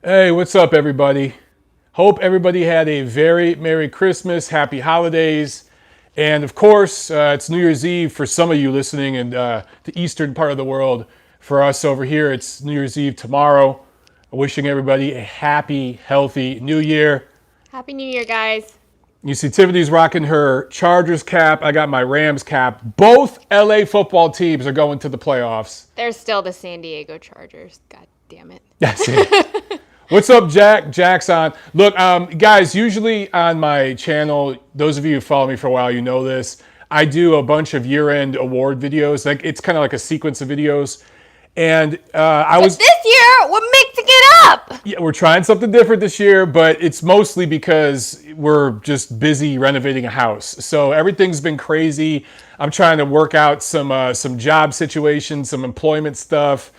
Hey, what's up, everybody? Hope everybody had a very Merry Christmas, Happy Holidays, and of course, it's New Year's Eve for some of you listening in the eastern part of the world. For us over here, it's New Year's Eve tomorrow. Wishing everybody a happy, healthy New Year. Happy New Year, guys. You see, Tiffany's rocking her Chargers cap. I got my Rams cap. Both LA football teams are going to the playoffs. There's still the San Diego Chargers. God damn it. That's it. What's up, Jack? Jack's on. Look, guys, usually on my channel, those of you who follow me for a while, you know this. I do a bunch of year-end award videos. Like it's kind of like a sequence of videos. And This year, we're mixing it up. yeah, we're trying something different this year, but it's mostly because we're just busy renovating a house. So everything's been crazy. I'm trying to work out some job situations, some employment stuff.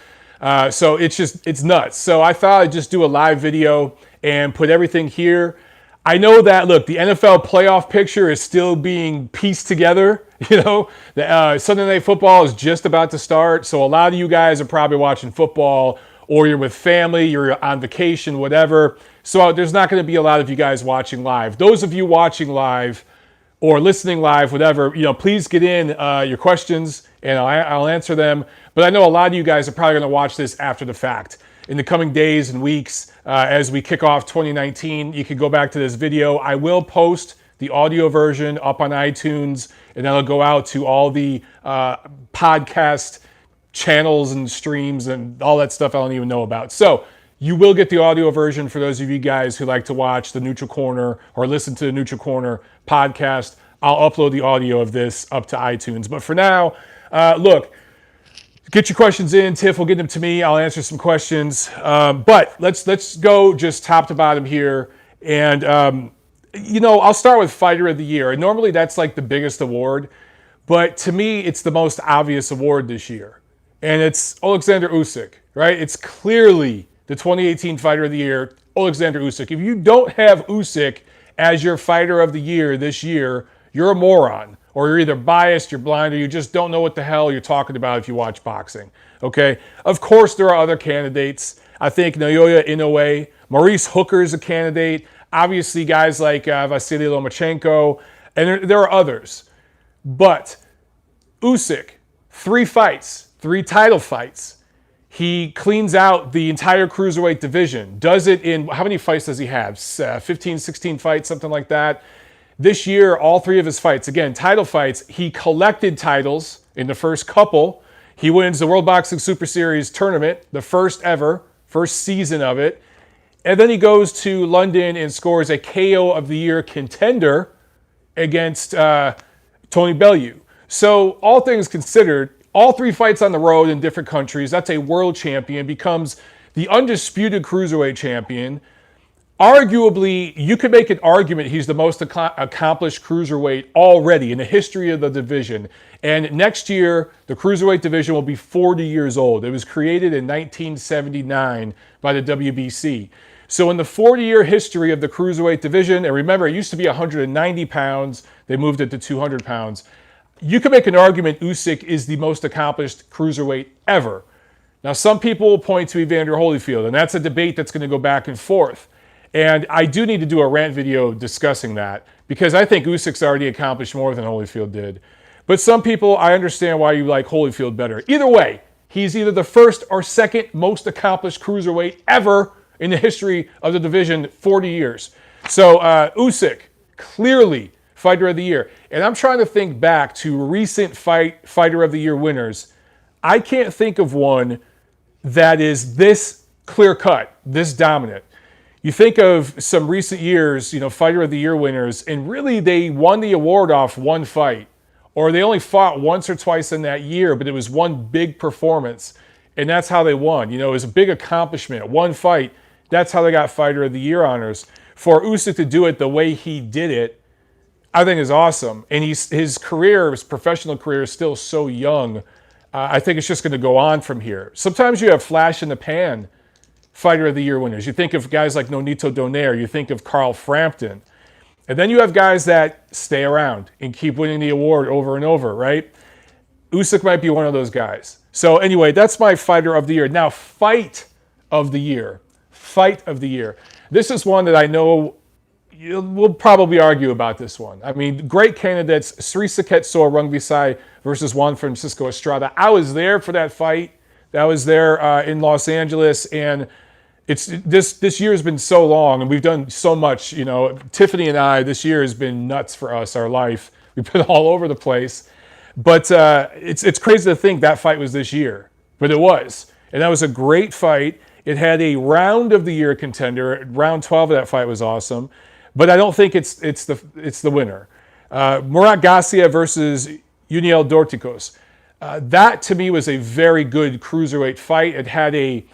So it's nuts. So I thought I'd just do a live video and put everything here. I know that, look, the NFL playoff picture is still being pieced together. You know, the Sunday Night Football is just about to start. So a lot of you guys are probably watching football, or you're with family, you're on vacation, whatever. So there's not going to be a lot of you guys watching live. Those of you watching live or listening live, whatever, please get in your questions and I'll answer them. But I know a lot of you guys are probably going to watch this after the fact. In the coming days and weeks, as we kick off 2019, you can go back to this video. I will post the audio version up on iTunes, and that'll go out to all the podcast channels and streams and all that stuff I don't even know about. So you will get the audio version for those of you guys who like to watch the Neutral Corner or listen to the Neutral Corner podcast. I'll upload the audio of this up to iTunes. But for now, look, get your questions in. Tiff will get them to me. I'll answer some questions. But let's go just top to bottom here. And, I'll start with Fighter of the Year. And normally that's like the biggest award. But to me, it's the most obvious award this year. And it's Alexander Usyk, right? It's clearly the 2018 Fighter of the Year, Alexander Usyk. If you don't have Usyk as your Fighter of the Year this year, you're a moron. Or you're either biased, you're blind, or you just don't know what the hell you're talking about if you watch boxing, okay? Of course, there are other candidates. I think Naoya Inoue, Maurice Hooker is a candidate. Obviously, guys like Vasily Lomachenko, and there are others. But Usyk, 3 fights, 3 title fights. He cleans out the entire cruiserweight division. Does it in, how many fights does he have? 15, 16 fights, something like that. This year, all 3 of his fights, again, title fights, he collected titles in the first couple. He wins the World Boxing Super Series tournament, the first ever, first season of it. And then he goes to London and scores a KO of the Year contender against Tony Bellew. So all things considered, all 3 fights on the road in different countries, that's a world champion, becomes the undisputed cruiserweight champion. Arguably, you could make an argument he's the most accomplished cruiserweight already in the history of the division. And next year, the cruiserweight division will be 40 years old. It was created in 1979 by the WBC. So in the 40-year history of the cruiserweight division, and remember, it used to be 190 pounds. They moved it to 200 pounds. You could make an argument Usyk is the most accomplished cruiserweight ever. Now, some people will point to Evander Holyfield, and that's a debate that's going to go back and forth. And I do need to do a rant video discussing that because I think Usyk's already accomplished more than Holyfield did. But some people, I understand why you like Holyfield better. Either way, he's either the first or second most accomplished cruiserweight ever in the history of the division, 40 years. So Usyk, clearly Fighter of the Year. And I'm trying to think back to recent Fighter of the Year winners. I can't think of one that is this clear-cut, this dominant. You think of some recent years, Fighter of the Year winners, and really they won the award off one fight. Or they only fought once or twice in that year, but it was one big performance. And that's how they won. It was a big accomplishment. One fight, that's how they got Fighter of the Year honors. For Usyk to do it the way he did it, I think is awesome. And his career, his professional career is still so young. I think it's just going to go on from here. Sometimes you have flash in the pan Fighter of the Year winners. You think of guys like Nonito Donaire. You think of Carl Frampton. And then you have guys that stay around and keep winning the award over and over, right? Usyk might be one of those guys. So anyway, that's my Fighter of the Year. Now, Fight of the Year. fight of the year. This is one that I know we'll probably argue about this one. I mean, great candidates, Sri Saketsoa Rungvisai versus Juan Francisco Estrada. I was there for that fight. That was there in Los Angeles, and this year has been so long, and we've done so much. You know, Tiffany and I, this year has been nuts for us, our life. We've been all over the place. But it's crazy to think that fight was this year, but it was. And that was a great fight. It had a round of the year contender. Round 12 of that fight was awesome. But I don't think it's the winner. Murat Garcia versus Uniel Dorticos. That to me was a very good cruiserweight fight. It had a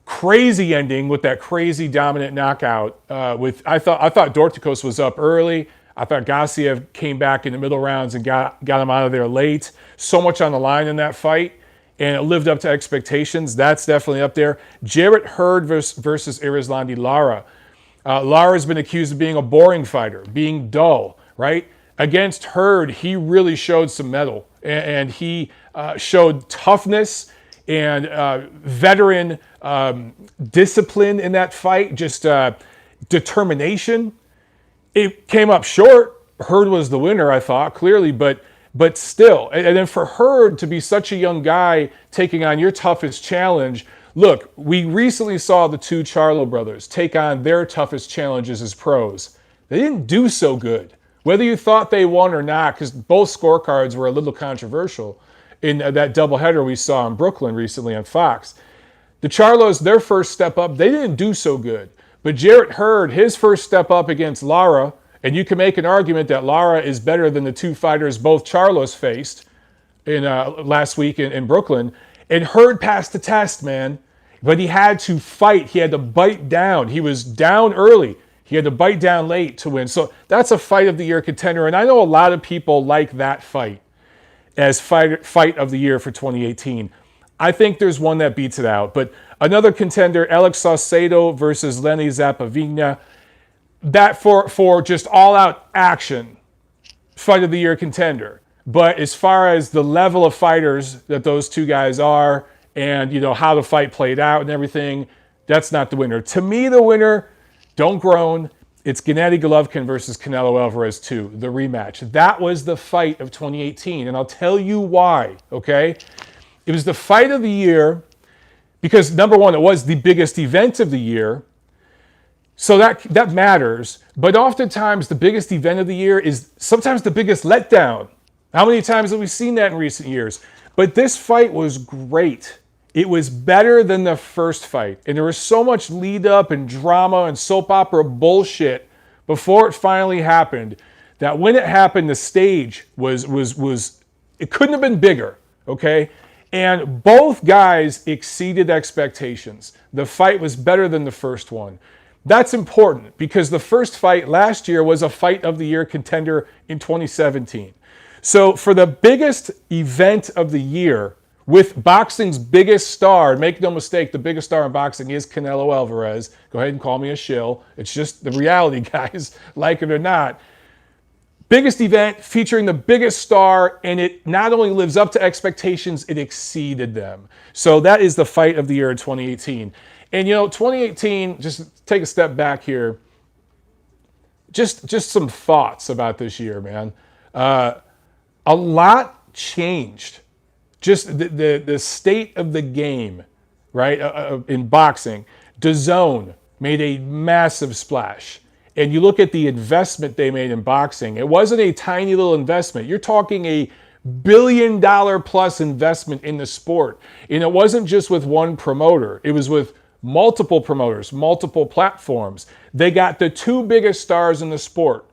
crazy ending with that crazy dominant knockout. I thought Dorticos was up early. I thought Garcia came back in the middle rounds and got him out of there late. So much on the line in that fight, and it lived up to expectations. That's definitely up there. Jarrett Hurd versus Erislandy Lara. Lara's been accused of being a boring fighter, being dull, right? Against Hurd, he really showed some mettle, and he showed toughness and veteran discipline in that fight, just determination. It came up short. Hurd was the winner, I thought, clearly, but still. And then for Hurd to be such a young guy taking on your toughest challenge, look, we recently saw the two Charlo brothers take on their toughest challenges as pros. They didn't do so good. Whether you thought they won or not, because both scorecards were a little controversial in that doubleheader we saw in Brooklyn recently on Fox. The Charlos, their first step up, they didn't do so good. But Jarrett Hurd, his first step up against Lara, and you can make an argument that Lara is better than the two fighters both Charlos faced in last week in Brooklyn. And Hurd passed the test, man. But he had to fight. He had to bite down. He was down early. He had to bite down late to win. So that's a fight of the year contender. And I know a lot of people like that fight as fight of the year for 2018. I think there's one that beats it out. But another contender, Alex Saucedo versus Lenny Zappavigna. That for just all-out action, fight of the year contender. But as far as the level of fighters that those two guys are, and you know how the fight played out and everything, that's not the winner. To me, the winner, don't groan, it's Gennady Golovkin versus Canelo Alvarez-the, the rematch. That was the fight of 2018, and I'll tell you why, okay? It was the fight of the year because, number one, it was the biggest event of the year, so that matters. But oftentimes, the biggest event of the year is sometimes the biggest letdown. How many times have we seen that in recent years? But this fight was great. It was better than the first fight. And there was so much lead up and drama and soap opera bullshit before it finally happened that when it happened, the stage was it couldn't have been bigger, okay? And both guys exceeded expectations. The fight was better than the first one. That's important because the first fight last year was a fight of the year contender in 2017. So for the biggest event of the year, with boxing's biggest star, make no mistake, the biggest star in boxing is Canelo Alvarez. Go ahead and call me a shill. It's just the reality, guys, like it or not. Biggest event featuring the biggest star, and it not only lives up to expectations, it exceeded them. So that is the fight of the year in 2018. And you know, 2018, just take a step back here. Just some thoughts about this year, man. A lot changed. Just the state of the game, right, in boxing. DAZN made a massive splash. And you look at the investment they made in boxing. It wasn't a tiny little investment. You're talking a $1 billion plus investment in the sport. And it wasn't just with one promoter. It was with multiple promoters, multiple platforms. They got the two biggest stars in the sport.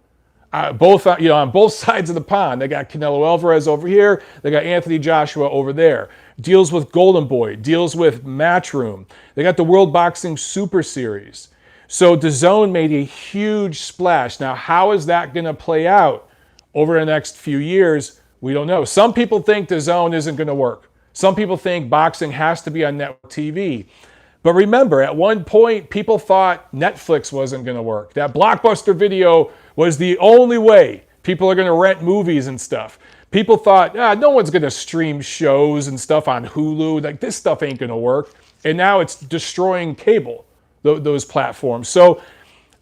Both, on both sides of the pond. They got Canelo Alvarez over here. They got Anthony Joshua over there. Deals with Golden Boy. Deals with Matchroom. They got the World Boxing Super Series. So DAZN made a huge splash. Now, how is that going to play out over the next few years? We don't know. Some people think DAZN isn't going to work. Some people think boxing has to be on network TV. But remember, at one point, people thought Netflix wasn't going to work. That Blockbuster Video was the only way people are going to rent movies and stuff. People thought, no one's going to stream shows and stuff on Hulu. Like, this stuff ain't going to work. And now it's destroying cable. those platforms. So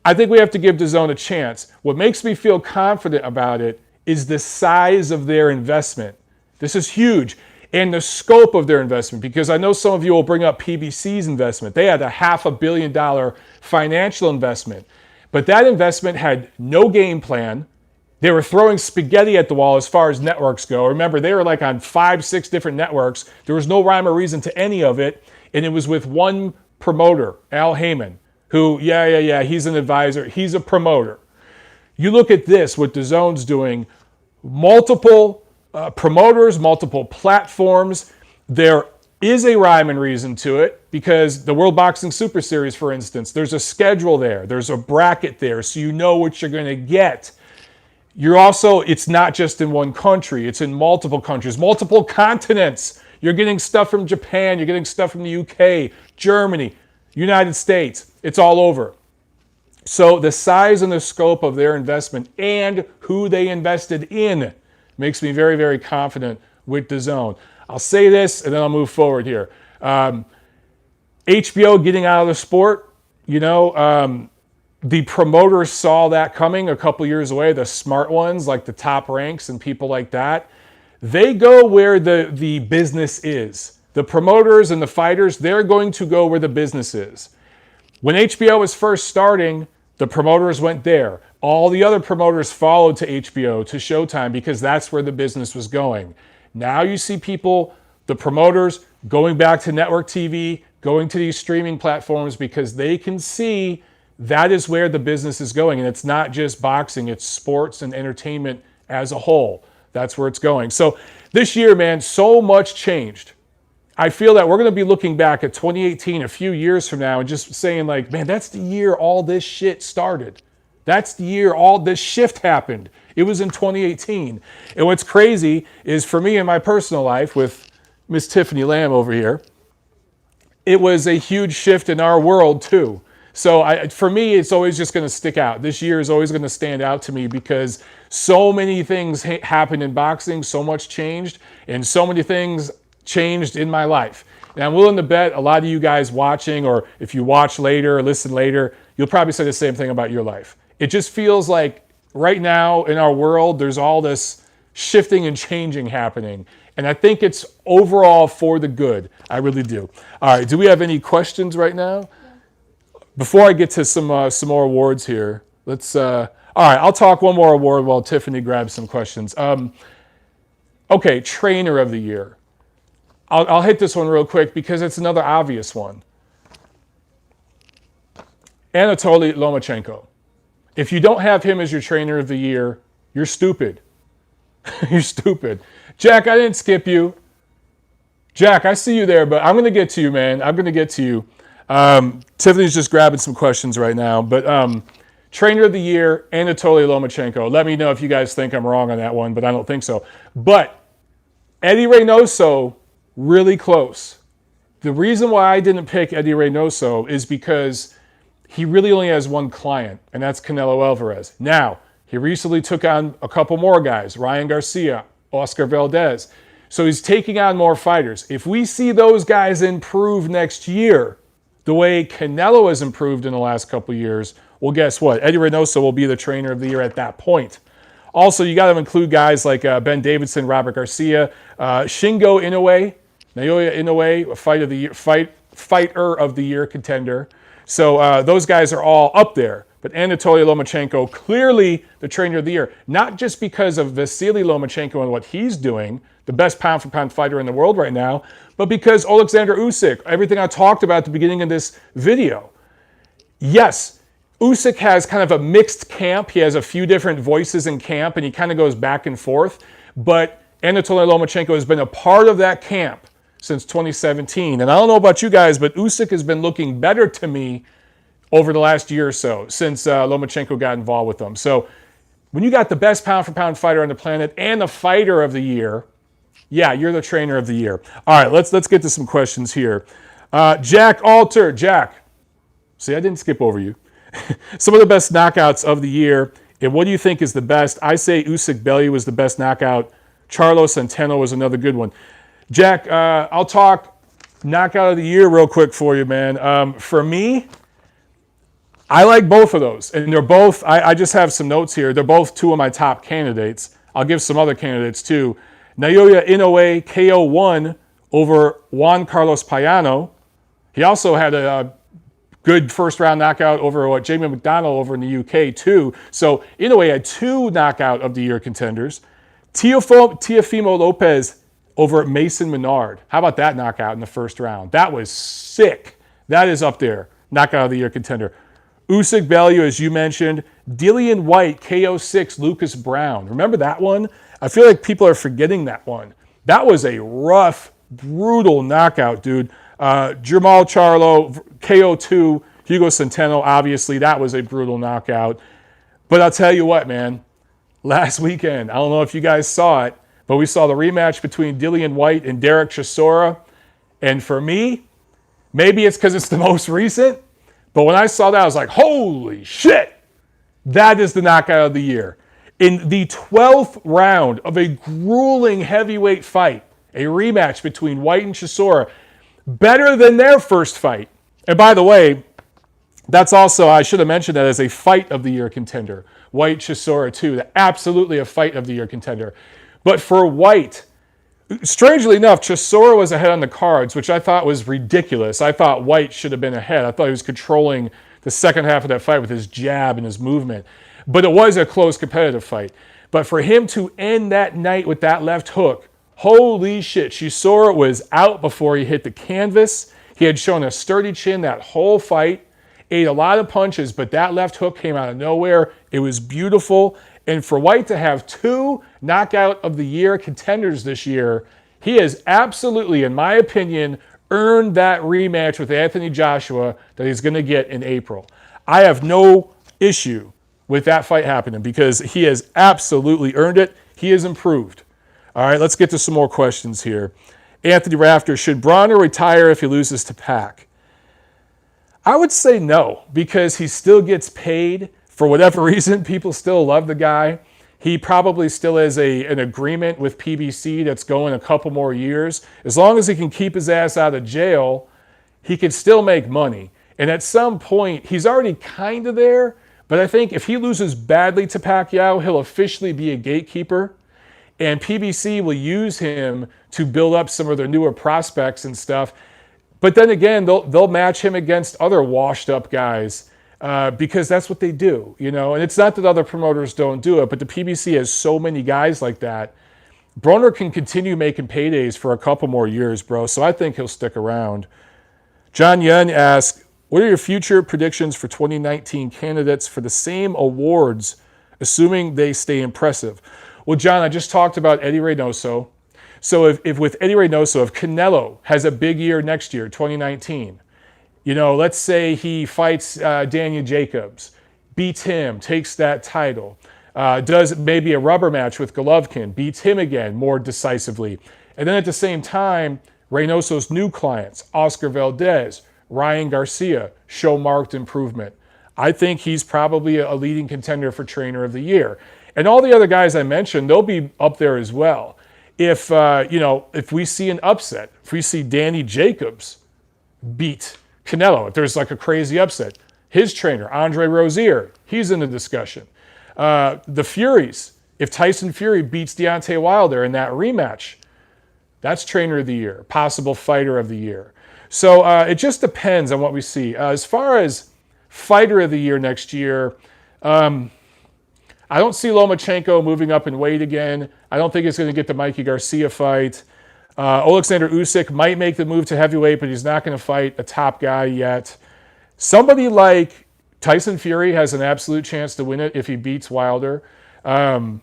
I think we have to give DAZN a chance. What makes me feel confident about it is the size of their investment. This is huge. And the scope of their investment, because I know some of you will bring up PBC's investment. They had a $500 million financial investment, but that investment had no game plan. They were throwing spaghetti at the wall as far as networks go. Remember, they were like on 5, 6 different networks. There was no rhyme or reason to any of it, and it was with one promoter, Al Heyman, who, he's an advisor. He's a promoter. You look at this, what DAZN's doing, multiple promoters, multiple platforms. There is a rhyme and reason to it because the World Boxing Super Series, for instance, there's a schedule there. There's a bracket there, so you know what you're going to get. You're also, it's not just in one country. It's in multiple countries, multiple continents. You're getting stuff from Japan. You're getting stuff from the UK, Germany, United States. It's all over. So the size and the scope of their investment and who they invested in makes me very, very confident with DAZN. I'll say this and then I'll move forward here. HBO getting out of the sport, the promoters saw that coming a couple years away, the smart ones like the Top Ranks and people like that. They go where the business is. The promoters and the fighters, they're going to go where the business is. When HBO was first starting, the promoters went there. All the other promoters followed to HBO, to Showtime, because that's where the business was going. Now you see people, the promoters, going back to network TV, going to these streaming platforms because they can see that is where the business is going. And it's not just boxing, it's sports and entertainment as a whole. That's where it's going. So this year, man, so much changed. I feel that we're going to be looking back at 2018 a few years from now and just saying like, man, that's the year all this shit started. That's the year all this shift happened. It was in 2018. And what's crazy is for me in my personal life with Miss Tiffany Lamb over here, it was a huge shift in our world too. So for me, it's always just going to stick out. This year is always going to stand out to me because so many things happened in boxing, so much changed, and so many things changed in my life. And I'm willing to bet a lot of you guys watching, or if you watch later or listen later, you'll probably say the same thing about your life. It just feels like right now in our world, there's all this shifting and changing happening. And I think it's overall for the good. I really do. All right, do we have any questions right now? Before I get to some more awards here, let's. All right, I'll talk one more award while Tiffany grabs some questions. Okay, Trainer of the Year. I'll hit this one real quick because it's another obvious one. Anatoly Lomachenko. If you don't have him as your Trainer of the Year, you're stupid. You're stupid. Jack, I didn't skip you. Jack, I see you there, but I'm going to get to you, man. I'm going to get to you. Tiffany's just grabbing some questions right now. But Trainer of the Year, Anatoly Lomachenko. Let me know if you guys think I'm wrong on that one, but I don't think so. But Eddie Reynoso, really close. The reason why I didn't pick Eddie Reynoso is because he really only has one client, and that's Canelo Alvarez. Now, he recently took on a couple more guys, Ryan Garcia, Oscar Valdez. So he's taking on more fighters. If we see those guys improve next year, the way Canelo has improved in the last couple of years, well, guess what? Eddie Reynoso will be the Trainer of the Year at that point. Also, you got to include guys like Ben Davidson, Robert Garcia, Shingo Inoue, Naoya Inoue, a fighter of the year contender. So those guys are all up there. But Anatoly Lomachenko, clearly the Trainer of the Year, not just because of Vasily Lomachenko and what he's doing, the best pound-for-pound fighter in the world right now, but because Alexander Usyk, everything I talked about at the beginning of this video. Yes, Usyk has kind of a mixed camp. He has a few different voices in camp, and he kind of goes back and forth. But Anatoly Lomachenko has been a part of that camp since 2017. And I don't know about you guys, but Usyk has been looking better to me over the last year or so since Lomachenko got involved with them. So when you got the best pound-for-pound fighter on the planet and the Fighter of the Year, yeah, you're the Trainer of the Year. All right, let's get to some questions here. Jack Alter. Jack, see, I didn't skip over you. Some of the best knockouts of the year, and what do you think is the best? I say Usyk Belly was the best knockout. Charlo Centeno was another good one. Jack, I'll talk knockout of the year real quick for you, man. For me, I like both of those. And they're both, I just have some notes here. They're both two of my top candidates. I'll give some other candidates too. Naoya Inoue KO1 over Juan Carlos Payano. He also had a good first round knockout over Jamie McDonnell over in the UK too. So Inoue had two knockout of the year contenders. Teofimo Lopez over Mason Menard. How about that knockout in the first round? That was sick. That is up there. Knockout of the year contender. Usyk Bellew, as you mentioned. Dillian White, KO6, Lucas Brown. Remember that one? I feel like people are forgetting that one. That was a rough, brutal knockout, dude. Jamal Charlo, KO2, Hugo Centeno, obviously, that was a brutal knockout. But I'll tell you what, man. Last weekend, I don't know if you guys saw it, but we saw the rematch between Dillian White and Derek Chisora. And for me, maybe it's because it's the most recent, but when I saw that, I was like, holy shit, that is the knockout of the year. In the 12th round of a grueling heavyweight fight, a rematch between White and Chisora, better than their first fight. And by the way, that's also, I should have mentioned that as a fight of the year contender. White Chisora too, absolutely a fight of the year contender. But for White, strangely enough, Chisora was ahead on the cards, which I thought was ridiculous. I thought White should have been ahead. I thought he was controlling the second half of that fight with his jab and his movement. But it was a close competitive fight. But for him to end that night with that left hook, holy shit, Chisora was out before he hit the canvas. He had shown a sturdy chin that whole fight, ate a lot of punches, but that left hook came out of nowhere. It was beautiful. And for White to have two knockout of the year contenders this year, he has absolutely, in my opinion, earned that rematch with Anthony Joshua that he's going to get in April. I have no issue with that fight happening because he has absolutely earned it. He has improved. All right, let's get to some more questions here. Anthony Rafter, should Bronner retire if he loses to Pac? I would say no, because he still gets paid. For whatever reason, people still love the guy. He probably still has an agreement with PBC that's going a couple more years. As long as he can keep his ass out of jail, he can still make money. And at some point, he's already kind of there, but I think if he loses badly to Pacquiao, he'll officially be a gatekeeper. And PBC will use him to build up some of their newer prospects and stuff. But then again, they'll match him against other washed up guys because that's what they do, you know. And it's not that other promoters don't do it, but the PBC has so many guys like that. Broner can continue making paydays for a couple more years, bro. So I think he'll stick around. John Yun asks, what are your future predictions for 2019 candidates for the same awards, assuming they stay impressive? Well, John, I just talked about Eddie Reynoso. So if with Eddie Reynoso, if Canelo has a big year next year, 2019, you know, let's say he fights Daniel Jacobs, beats him, takes that title, does maybe a rubber match with Golovkin, beats him again more decisively. And then at the same time, Reynoso's new clients, Oscar Valdez, Ryan Garcia, show marked improvement. I think he's probably a leading contender for Trainer of the Year. And all the other guys I mentioned, they'll be up there as well. If if we see an upset, if we see Danny Jacobs beat Canelo, if there's like a crazy upset, his trainer, Andre Rozier, he's in the discussion. The Furies, if Tyson Fury beats Deontay Wilder in that rematch, that's Trainer of the Year, possible Fighter of the Year. So it just depends on what we see. As far as Fighter of the Year next year, I don't see Lomachenko moving up in weight again. I don't think it's going to get the Mikey Garcia fight. Alexander Usyk might make the move to heavyweight, but he's not going to fight a top guy yet. Somebody like Tyson Fury has an absolute chance to win it if he beats Wilder. Inoue,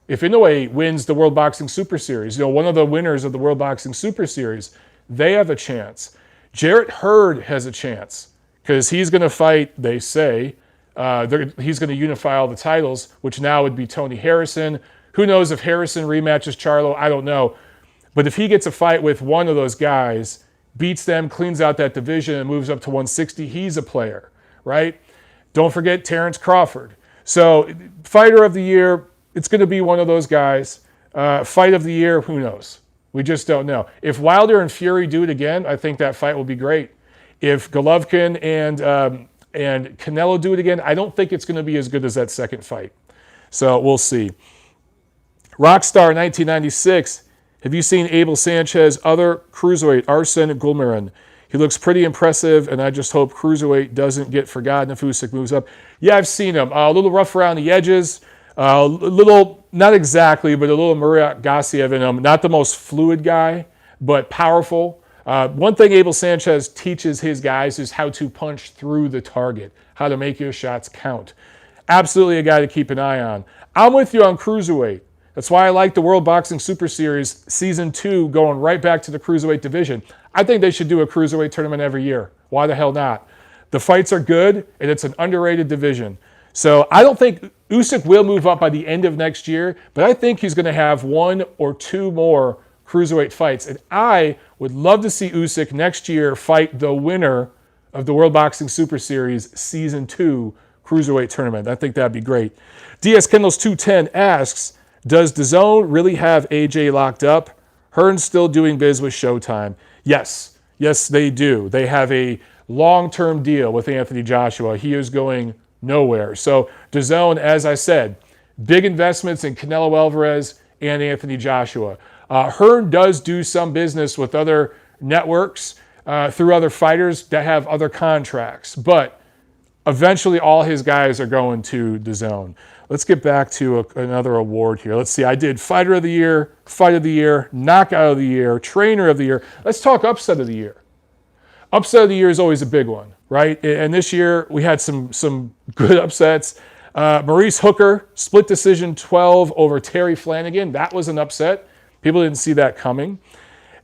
if Inoue wins the World Boxing Super Series, you know, one of the winners of the World Boxing Super Series, they have a chance. Jarrett Hurd has a chance because he's going to fight, they say, he's going to unify all the titles, which now would be Tony Harrison. Who knows if Harrison rematches Charlo? I don't know. But if he gets a fight with one of those guys, beats them, cleans out that division, and moves up to 160, he's a player, right? Don't forget Terrence Crawford. So Fighter of the Year, it's going to be one of those guys. Fight of the Year, who knows? We just don't know. If Wilder and Fury do it again, I think that fight will be great. If Golovkin and and Canelo do it again, I don't think it's going to be as good as that second fight. So we'll see. Rockstar 1996. Have you seen Abel Sanchez, other cruiserweight, Arsene Gulmarin? He looks pretty impressive, and I just hope cruiserweight doesn't get forgotten if Usyk moves up. Yeah, I've seen him. A little rough around the edges. A little, not exactly, but a little Murat Gassiev in him. Not the most fluid guy, but powerful. One thing Abel Sanchez teaches his guys is how to punch through the target, how to make your shots count. Absolutely a guy to keep an eye on. I'm with you on cruiserweight. That's why I like the World Boxing Super Series Season 2 going right back to the cruiserweight division. I think they should do a cruiserweight tournament every year. Why the hell not? The fights are good, and it's an underrated division. So I don't think Usyk will move up by the end of next year, but I think he's going to have 1 or 2 more cruiserweight fights. And I would love to see Usyk next year fight the winner of the World Boxing Super Series Season 2 cruiserweight tournament. I think that'd be great. DS Kendall's 210 asks, does DAZN really have AJ locked up? Hearn's still doing biz with Showtime. Yes, they do. They have a long-term deal with Anthony Joshua. He is going nowhere. So DAZN, as I said, big investments in Canelo Alvarez and Anthony Joshua. Hearn does do some business with other networks through other fighters that have other contracts, but eventually all his guys are going to DAZN. Let's get back to another award here. Let's see. I did Fighter of the Year, Fight of the Year, Knockout of the Year, Trainer of the Year. Let's talk Upset of the Year. Upset of the Year is always a big one, right? And this year we had some good upsets. Maurice Hooker, split decision 12 over Terry Flanagan. That was an upset. People didn't see that coming.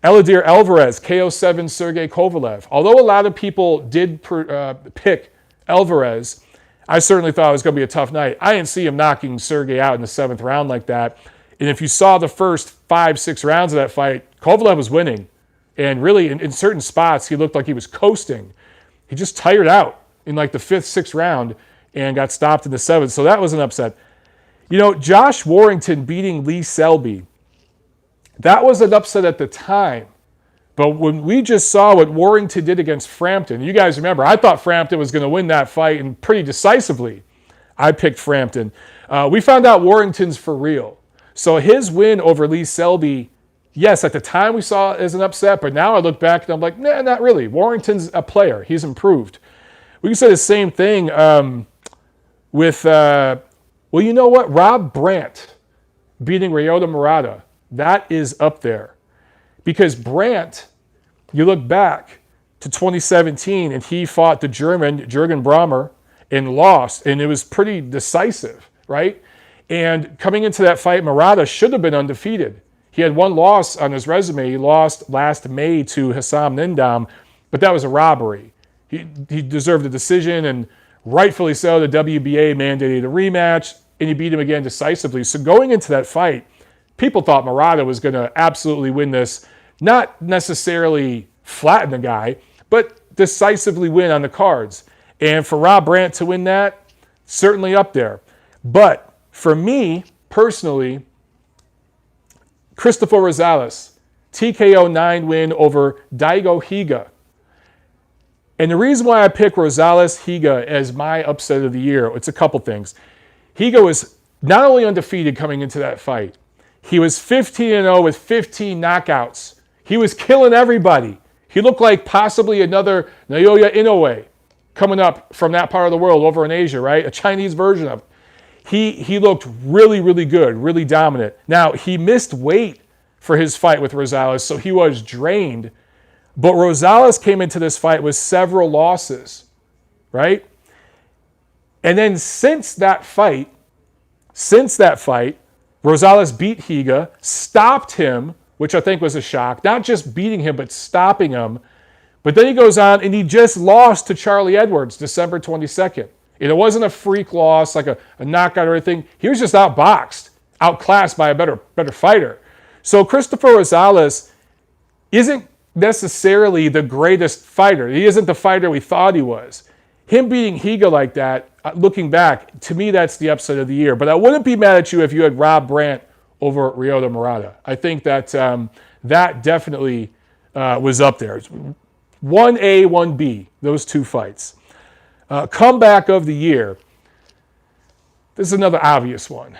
Eladir Alvarez, KO7 Sergey Kovalev. Although a lot of people did pick Alvarez, I certainly thought it was going to be a tough night. I didn't see him knocking Sergey out in the 7th round like that. And if you saw the first 5-6 rounds of that fight, Kovalev was winning. And really, in certain spots, he looked like he was coasting. He just tired out in like the 5th, 6th round and got stopped in the 7th. So that was an upset. You know, Josh Warrington beating Lee Selby, that was an upset at the time. But when we just saw what Warrington did against Frampton, you guys remember, I thought Frampton was going to win that fight, and pretty decisively, I picked Frampton. We found out Warrington's for real. So his win over Lee Selby, yes, at the time we saw it as an upset, but now I look back and I'm like, nah, not really. Warrington's a player. He's improved. We can say the same thing with, well, you know what? Rob Brandt beating Ryota Murata. That is up there. Because Brandt, you look back to 2017, and he fought the German, Jürgen Brähmer, and lost, and it was pretty decisive, right? And coming into that fight, Murata should have been undefeated. He had 1 loss on his resume. He lost last May to Hassam Nindam, but that was a robbery. He deserved a decision, and rightfully so, the WBA mandated a rematch, and he beat him again decisively. So going into that fight, people thought Murata was going to absolutely win this. Not necessarily flatten the guy, but decisively win on the cards. And for Rob Brandt to win that, certainly up there. But for me, personally, Christopher Rosales, TKO 9 win over Daigo Higa. And the reason why I pick Rosales-Higa as my upset of the year, it's a couple things. Higa was not only undefeated coming into that fight, he was 15-0 with 15 knockouts. He was killing everybody. He looked like possibly another Naoya Inoue coming up from that part of the world over in Asia, right? A Chinese version of it. He looked really, really good, really dominant. Now, he missed weight for his fight with Rosales, so he was drained. But Rosales came into this fight with several losses, right? And then since that fight, Rosales beat Higa, stopped him, which I think was a shock. Not just beating him, but stopping him. But then he goes on and he just lost to Charlie Edwards December 22nd. And it wasn't a freak loss, like a knockout or anything. He was just outboxed, outclassed by a better fighter. So Christopher Rosales isn't necessarily the greatest fighter. He isn't the fighter we thought he was. Him beating Higa like that, looking back, to me that's the upset of the year. But I wouldn't be mad at you if you had Rob Brandt over Ryota Murata. I think that that definitely was up there. 1A, 1B, those 2 fights. Comeback of the year. This is another obvious one.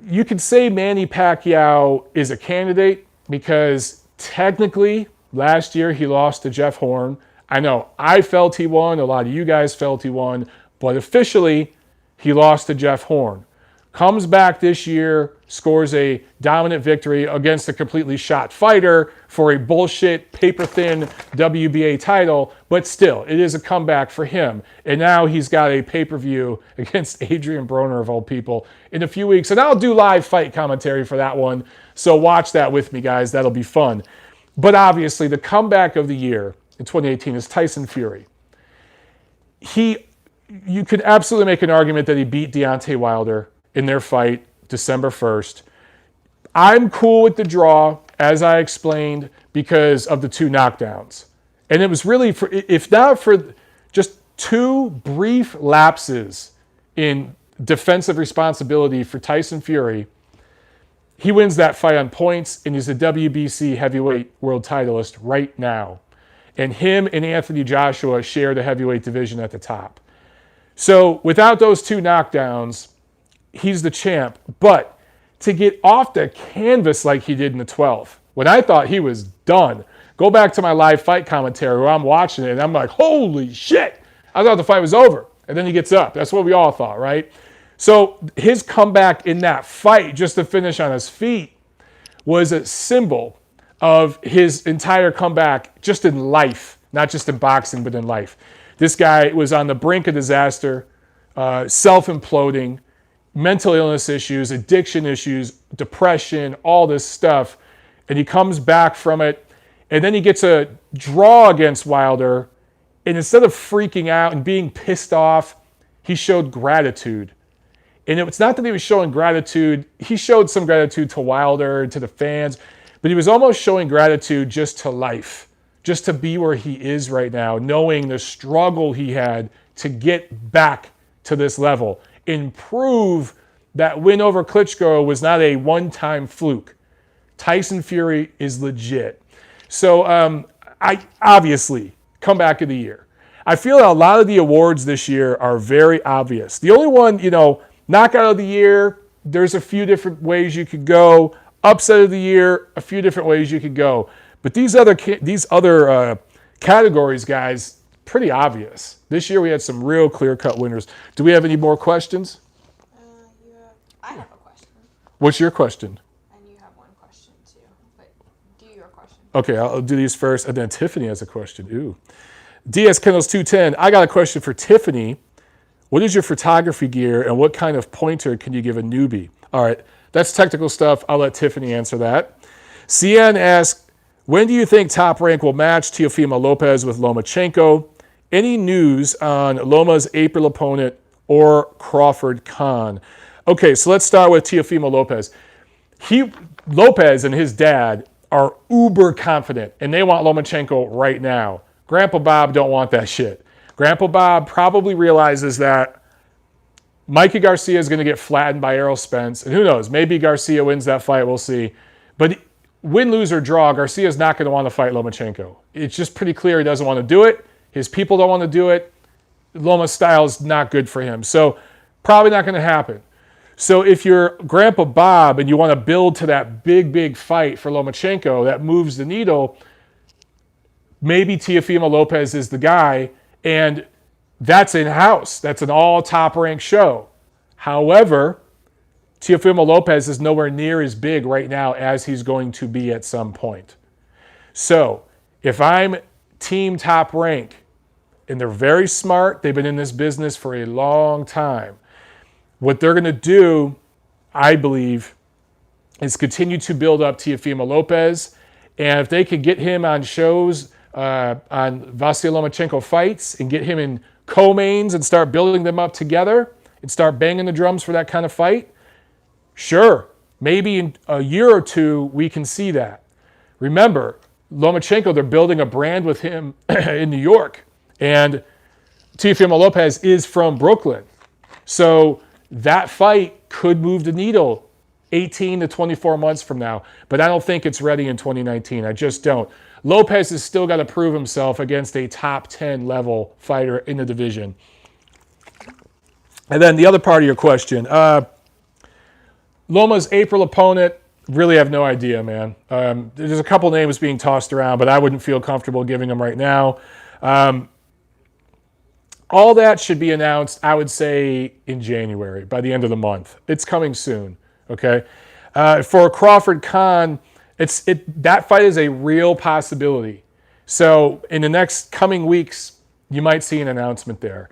You could say Manny Pacquiao is a candidate because technically last year he lost to Jeff Horn. I know I felt he won. A lot of you guys felt he won. But officially, he lost to Jeff Horn. Comes back this year, scores a dominant victory against a completely shot fighter for a bullshit, paper-thin WBA title, but still, it is a comeback for him. And now he's got a pay-per-view against Adrian Broner, of all people, in a few weeks. And I'll do live fight commentary for that one, so watch that with me, guys. That'll be fun. But obviously, the comeback of the year in 2018 is Tyson Fury. You could absolutely make an argument that he beat Deontay Wilder in their fight December 1st. I'm cool with the draw, as I explained, because of the 2 knockdowns. And it was really, if not for just 2 brief lapses in defensive responsibility for Tyson Fury, he wins that fight on points, and he's a WBC heavyweight world titleist right now. And him and Anthony Joshua share the heavyweight division at the top. So without those 2 knockdowns, he's the champ. But to get off the canvas like he did in the 12th, when I thought he was done, go back to my live fight commentary where I'm watching it and I'm like, holy shit, I thought the fight was over. And then he gets up. That's what we all thought, right? So his comeback in that fight, just to finish on his feet, was a symbol of his entire comeback just in life, not just in boxing, but in life. This guy was on the brink of disaster, self-imploding, mental illness issues, addiction issues, depression, all this stuff. And he comes back from it. And then he gets a draw against Wilder. And instead of freaking out and being pissed off, he showed gratitude. And it's not that he was showing gratitude. He showed some gratitude to Wilder, to the fans. But he was almost showing gratitude just to life. Just to be where he is right now, knowing the struggle he had to get back to this level and prove that win over Klitschko was not a one-time fluke. Tyson Fury is legit. So I obviously, comeback of the year. I feel a lot of the awards this year are very obvious. The only one, knockout of the year, there's a few different ways you could go. Upset of the year, a few different ways you could go. But these other categories, guys, pretty obvious. This year we had some real clear-cut winners. Do we have any more questions? I have a question. What's your question? And you have one question, too. But do your question. Okay, I'll do these first, and then Tiffany has a question. Ooh. DS Kennels 210, I got a question for Tiffany. What is your photography gear, and what kind of pointer can you give a newbie? All right, that's technical stuff. I'll let Tiffany answer that. CN asks, when do you think Top Rank will match Teofimo Lopez with Lomachenko? Any news on Loma's April opponent or Crawford Khan? Okay, so let's start with Teofimo Lopez. Lopez and his dad are uber confident, and they want Lomachenko right now. Grandpa Bob don't want that shit. Grandpa Bob probably realizes that Mikey Garcia is going to get flattened by Errol Spence, and who knows, maybe Garcia wins that fight, we'll see. But win, lose, or draw, Garcia's not going to want to fight Lomachenko. It's just pretty clear he doesn't want to do it. His people don't want to do it. Loma's style is not good for him. So probably not going to happen. So if you're Grandpa Bob and you want to build to that big, big fight for Lomachenko that moves the needle, maybe Teofimo Lopez is the guy, and that's in-house. That's an all top-ranked show. However, Teofimo Lopez is nowhere near as big right now as he's going to be at some point. So if I'm team Top Rank, and they're very smart, they've been in this business for a long time, what they're going to do, I believe, is continue to build up Teofimo Lopez. And if they could get him on shows, on Vasily Lomachenko fights, and get him in co-mains and start building them up together and start banging the drums for that kind of fight, sure, maybe in a year or two we can see that. Remember, Lomachenko, they're building a brand with him in New York. And Teofimo Lopez is from Brooklyn. So that fight could move the needle 18 to 24 months from now. But I don't think it's ready in 2019. I just don't. Lopez has still got to prove himself against a top 10 level fighter in the division. And then the other part of your question, Loma's April opponent, really have no idea, man. There's a couple names being tossed around, but I wouldn't feel comfortable giving them right now. All that should be announced, I would say, in January, by the end of the month. It's coming soon, okay? For Crawford Khan, that fight is a real possibility. So in the next coming weeks, you might see an announcement there.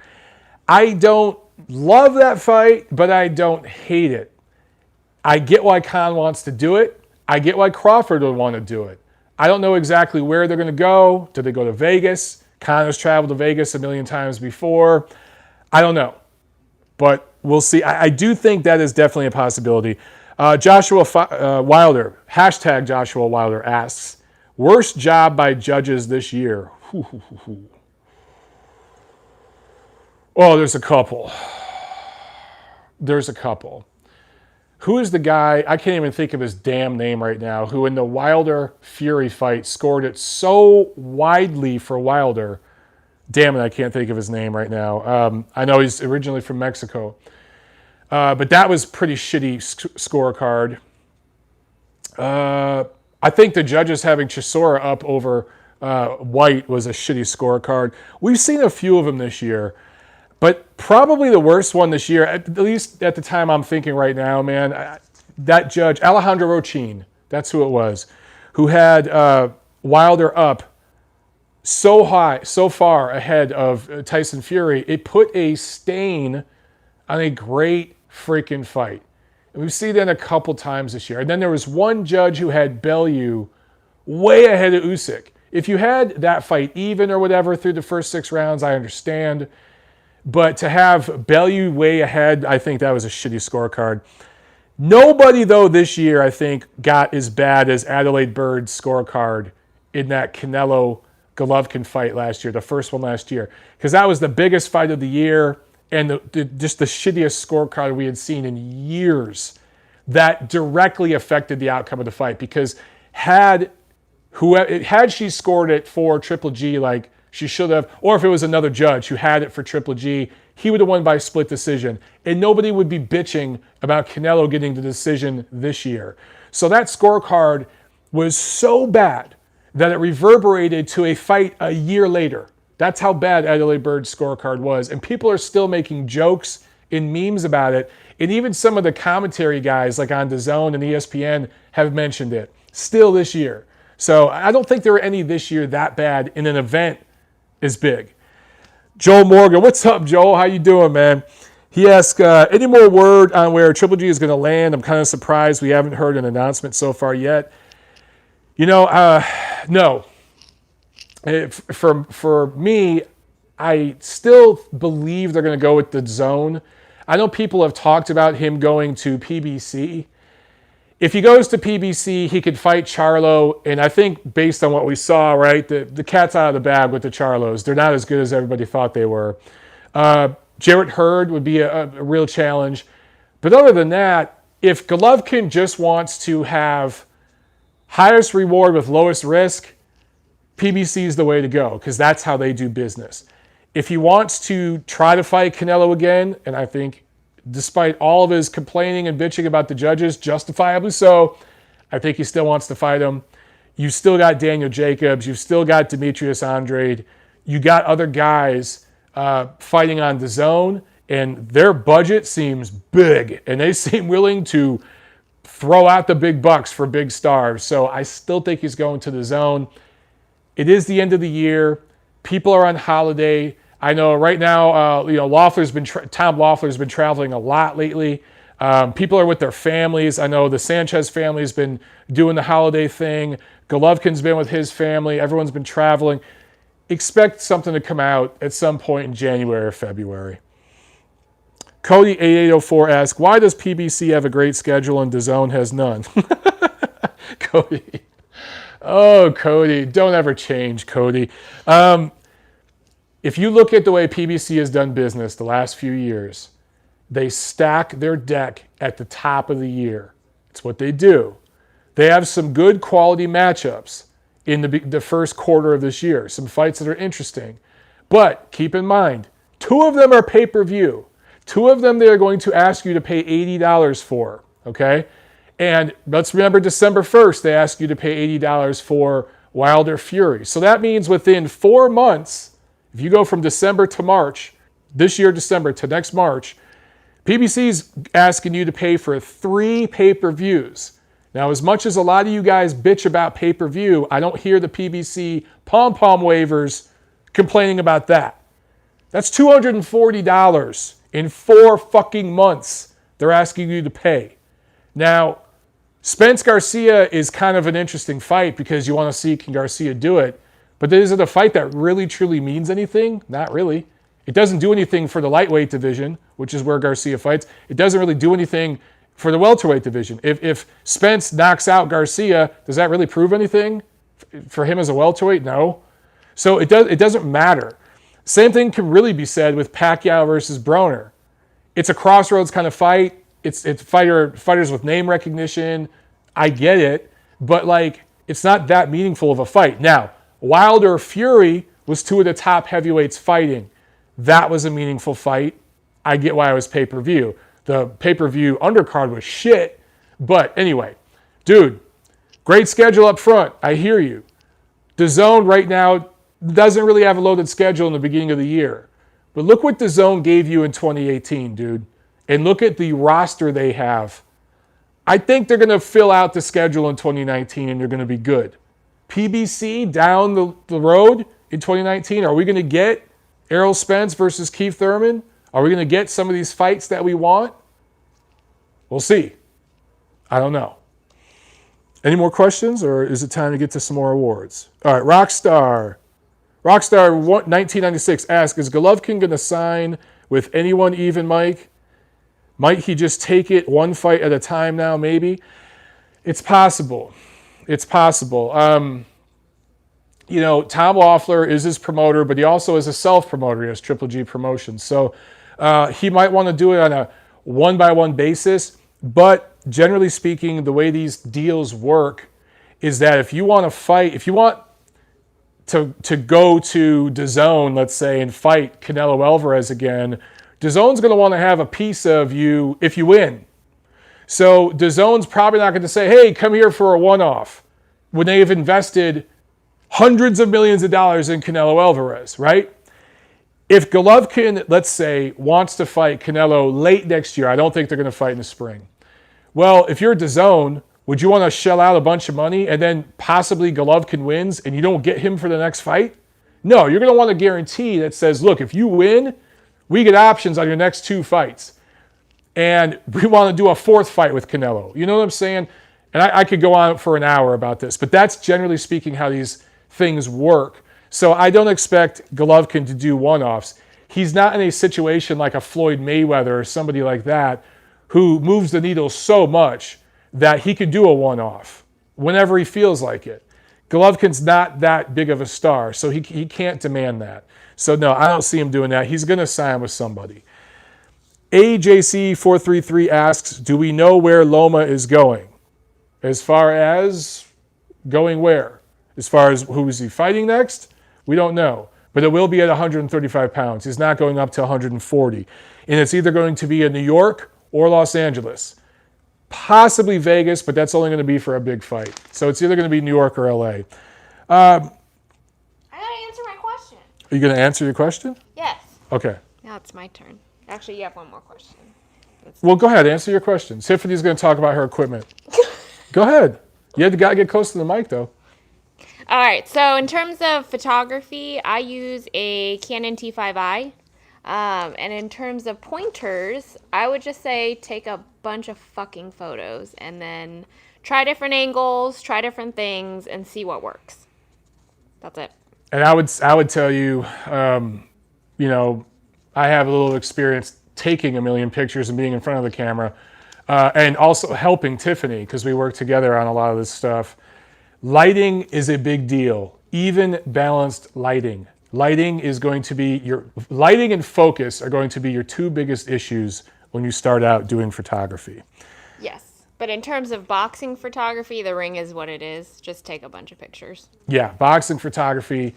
I don't love that fight, but I don't hate it. I get why Khan wants to do it. I get why Crawford would want to do it. I don't know exactly where they're going to go. Do they go to Vegas? Khan has traveled to Vegas a million times before. I don't know. But we'll see. I do think that is definitely a possibility. Joshua Wilder, hashtag Joshua Wilder asks, worst job by judges this year? Oh, there's a couple. Who is the guy, I can't even think of his damn name right now, who in the Wilder-Fury fight scored it so widely for Wilder. Damn it, I can't think of his name right now. I know he's originally from Mexico. But that was pretty shitty scorecard. I think the judges having Chisora up over White was a shitty scorecard. We've seen a few of them this year. But probably the worst one this year, at least at the time I'm thinking right now, man, that judge, Alejandro Rochin, that's who it was, who had Wilder up so high, so far ahead of Tyson Fury, it put a stain on a great freaking fight. And we've seen that a couple times this year. And then there was one judge who had Bellew way ahead of Usyk. If you had that fight even or whatever through the first 6 rounds, I understand. But to have Bellew way ahead, I think that was a shitty scorecard. Nobody, though, this year, I think, got as bad as Adelaide Bird's scorecard in that Canelo-Golovkin fight last year, the first one last year. Because that was the biggest fight of the year and just the shittiest scorecard we had seen in years. That directly affected the outcome of the fight. Because had she scored it for Triple G like she should have, or if it was another judge who had it for Triple G, he would have won by split decision. And nobody would be bitching about Canelo getting the decision this year. So that scorecard was so bad that it reverberated to a fight a year later. That's how bad Adelaide Bird's scorecard was. And people are still making jokes and memes about it. And even some of the commentary guys like on DAZN and ESPN have mentioned it still this year. So I don't think there were any this year that bad in an event is big. Joel Morgan, what's up, Joel? How you doing, man? He asked, any more word on where Triple G is going to land? I'm kind of surprised we haven't heard an announcement so far yet. You know, no. For me, I still believe they're going to go with the zone. I know people have talked about him going to PBC. If he goes to PBC, he could fight Charlo, and I think based on what we saw, right, the cat's out of the bag with the Charlos. They're not as good as everybody thought they were. Jarrett Hurd would be a real challenge. But other than that, if Golovkin just wants to have highest reward with lowest risk, PBC is the way to go because that's how they do business. If he wants to try to fight Canelo again, and I think despite all of his complaining and bitching about the judges, justifiably so, I think he still wants to fight him. You've still got Daniel Jacobs. You've still got Demetrius Andrade. You got other guys fighting on the zone, and their budget seems big, and they seem willing to throw out the big bucks for big stars. So I still think he's going to the zone. It is the end of the year. People are on holiday. I know right now, Tom Loeffler's been traveling a lot lately. People are with their families. I know the Sanchez family's been doing the holiday thing. Golovkin's been with his family. Everyone's been traveling. Expect something to come out at some point in January or February. Cody8804 asks, why does PBC have a great schedule and DAZN has none? Cody. Oh, Cody. Don't ever change, Cody. If you look at the way PBC has done business the last few years, they stack their deck at the top of the year. It's what they do. They have some good quality matchups in the first quarter of this year, some fights that are interesting. But keep in mind, 2 of them are pay-per-view. 2 of them they're going to ask you to pay $80 for, okay? And let's remember December 1st, they ask you to pay $80 for Wilder Fury. So that means within 4 months, if you go from December to March, this year December to next March, PBC's asking you to pay for 3 pay-per-views. Now, as much as a lot of you guys bitch about pay-per-view, I don't hear the PBC pom-pom waivers complaining about that. That's $240 in 4 fucking months they're asking you to pay. Now, Spence Garcia is kind of an interesting fight because you want to see can Garcia do it. But is it a fight that really truly means anything? Not really. It doesn't do anything for the lightweight division, which is where Garcia fights. It doesn't really do anything for the welterweight division. If Spence knocks out Garcia, does that really prove anything for him as a welterweight? No. So it doesn't matter. Same thing can really be said with Pacquiao versus Broner. It's a crossroads kind of fight. It's fighters with name recognition. I get it, but like it's not that meaningful of a fight. Now, Wilder Fury was 2 of the top heavyweights fighting. That was a meaningful fight. I get why it was pay-per-view. The pay-per-view undercard was shit. But anyway, dude, great schedule up front. I hear you. DAZN right now doesn't really have a loaded schedule in the beginning of the year. But look what DAZN gave you in 2018, dude. And look at the roster they have. I think they're going to fill out the schedule in 2019 and they're going to be good. PBC down the road in 2019, are we going to get Errol Spence versus Keith Thurman? Are we going to get some of these fights that we want? We'll see. I don't know. Any more questions, or is it time to get to some more awards? All right, Rockstar 1996 asks, is Golovkin going to sign with anyone even, Mike? Might he just take it one fight at a time now, maybe? It's possible. It's possible. You know, Tom Loeffler is his promoter, but he also is a self-promoter. He has Triple G Promotions. So he might want to do it on a one-by-one basis. But generally speaking, the way these deals work is that if you want to fight, if you want to go to DAZN, let's say, and fight Canelo Alvarez again, DAZN's going to want to have a piece of you if you win. So DAZN's probably not going to say, hey, come here for a one-off when they've invested hundreds of millions of dollars in Canelo Alvarez, right? If Golovkin, let's say, wants to fight Canelo late next year, I don't think they're going to fight in the spring. Well, if you're DAZN, would you want to shell out a bunch of money and then possibly Golovkin wins and you don't get him for the next fight? No, you're going to want a guarantee that says, look, if you win, we get options on your next 2 fights. And we want to do a 4th fight with Canelo. You know what I'm saying? And I could go on for an hour about this, but that's generally speaking how these things work. So I don't expect Golovkin to do one-offs. He's not in a situation like a Floyd Mayweather or somebody like that who moves the needle so much that he could do a one-off whenever he feels like it. Golovkin's not that big of a star, so he can't demand that. So no, I don't see him doing that. He's going to sign with somebody. AJC433 asks, do we know where Loma is going? As far as going where? As far as who is he fighting next? We don't know. But it will be at 135 pounds. He's not going up to 140. And it's either going to be in New York or Los Angeles. Possibly Vegas, but that's only going to be for a big fight. So it's either going to be New York or LA. I gotta answer my question. Are you going to answer your question? Yes. Okay. Now it's my turn. Actually, you have one more question. Well, go ahead. Answer your question. Tiffany's going to talk about her equipment. Go ahead. You got to get close to the mic, though. All right. So in terms of photography, I use a Canon T5i. And in terms of pointers, I would just say take a bunch of fucking photos and then try different angles, try different things, and see what works. That's it. And I would tell you, you know, I have a little experience taking a million pictures and being in front of the camera, and also helping Tiffany because we work together on a lot of this stuff. Lighting is a big deal. Even balanced lighting. Lighting and focus are going to be your 2 biggest issues when you start out doing photography. Yes. But in terms of boxing photography, the ring is what it is. Just take a bunch of pictures. Yeah, boxing photography.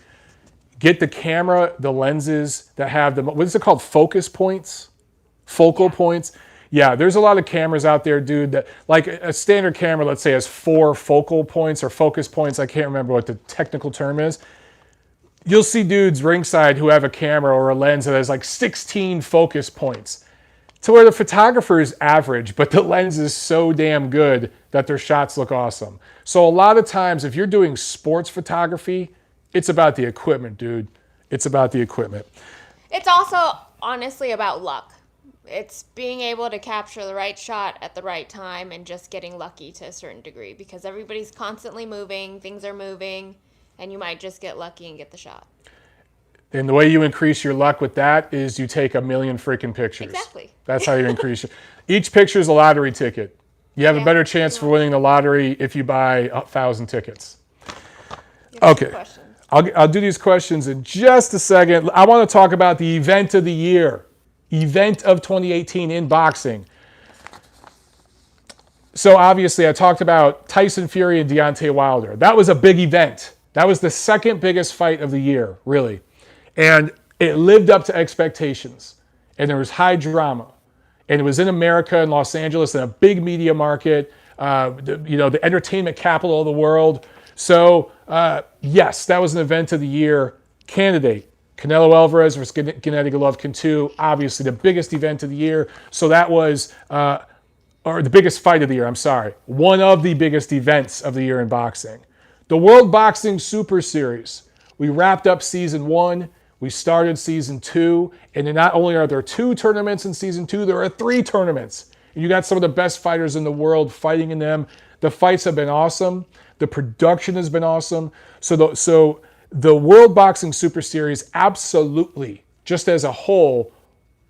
Get the camera, the lenses that have what is it called? Focus points? focal points. Yeah, there's a lot of cameras out there, dude, that like a standard camera, let's say, has 4 focal points or focus points. I can't remember what the technical term is. You'll see dudes ringside who have a camera or a lens that has like 16 focus points, to where the photographer is average, but the lens is so damn good that their shots look awesome. So a lot of times, if you're doing sports photography, it's about the equipment, dude. It's about the equipment. It's also honestly about luck. It's being able to capture the right shot at the right time and just getting lucky to a certain degree, because everybody's constantly moving, things are moving, and you might just get lucky and get the shot. And the way you increase your luck with that is you take a million freaking pictures. Exactly. That's how you increase your... Each picture is a lottery ticket. You have a better chance for winning the lottery if you buy 1,000 tickets. Okay. I'll do these questions in just a second. I want to talk about the event of the year. Event of 2018 in boxing. So obviously I talked about Tyson Fury and Deontay Wilder. That was a big event. That was the second biggest fight of the year, really. And it lived up to expectations. And there was high drama. And it was in America, in Los Angeles, in a big media market, the entertainment capital of the world. So yes, that was an event of the year candidate. Canelo Alvarez versus Gennady Golovkin 2, obviously the biggest event of the year. So that was, or the biggest fight of the year, I'm sorry. One of the biggest events of the year in boxing. The World Boxing Super Series. We wrapped up season 1. We started season 2. And then not only are there 2 tournaments in season 2, there are 3 tournaments. And you got some of the best fighters in the world fighting in them. The fights have been awesome. The production has been awesome. So the World Boxing Super Series, absolutely, just as a whole,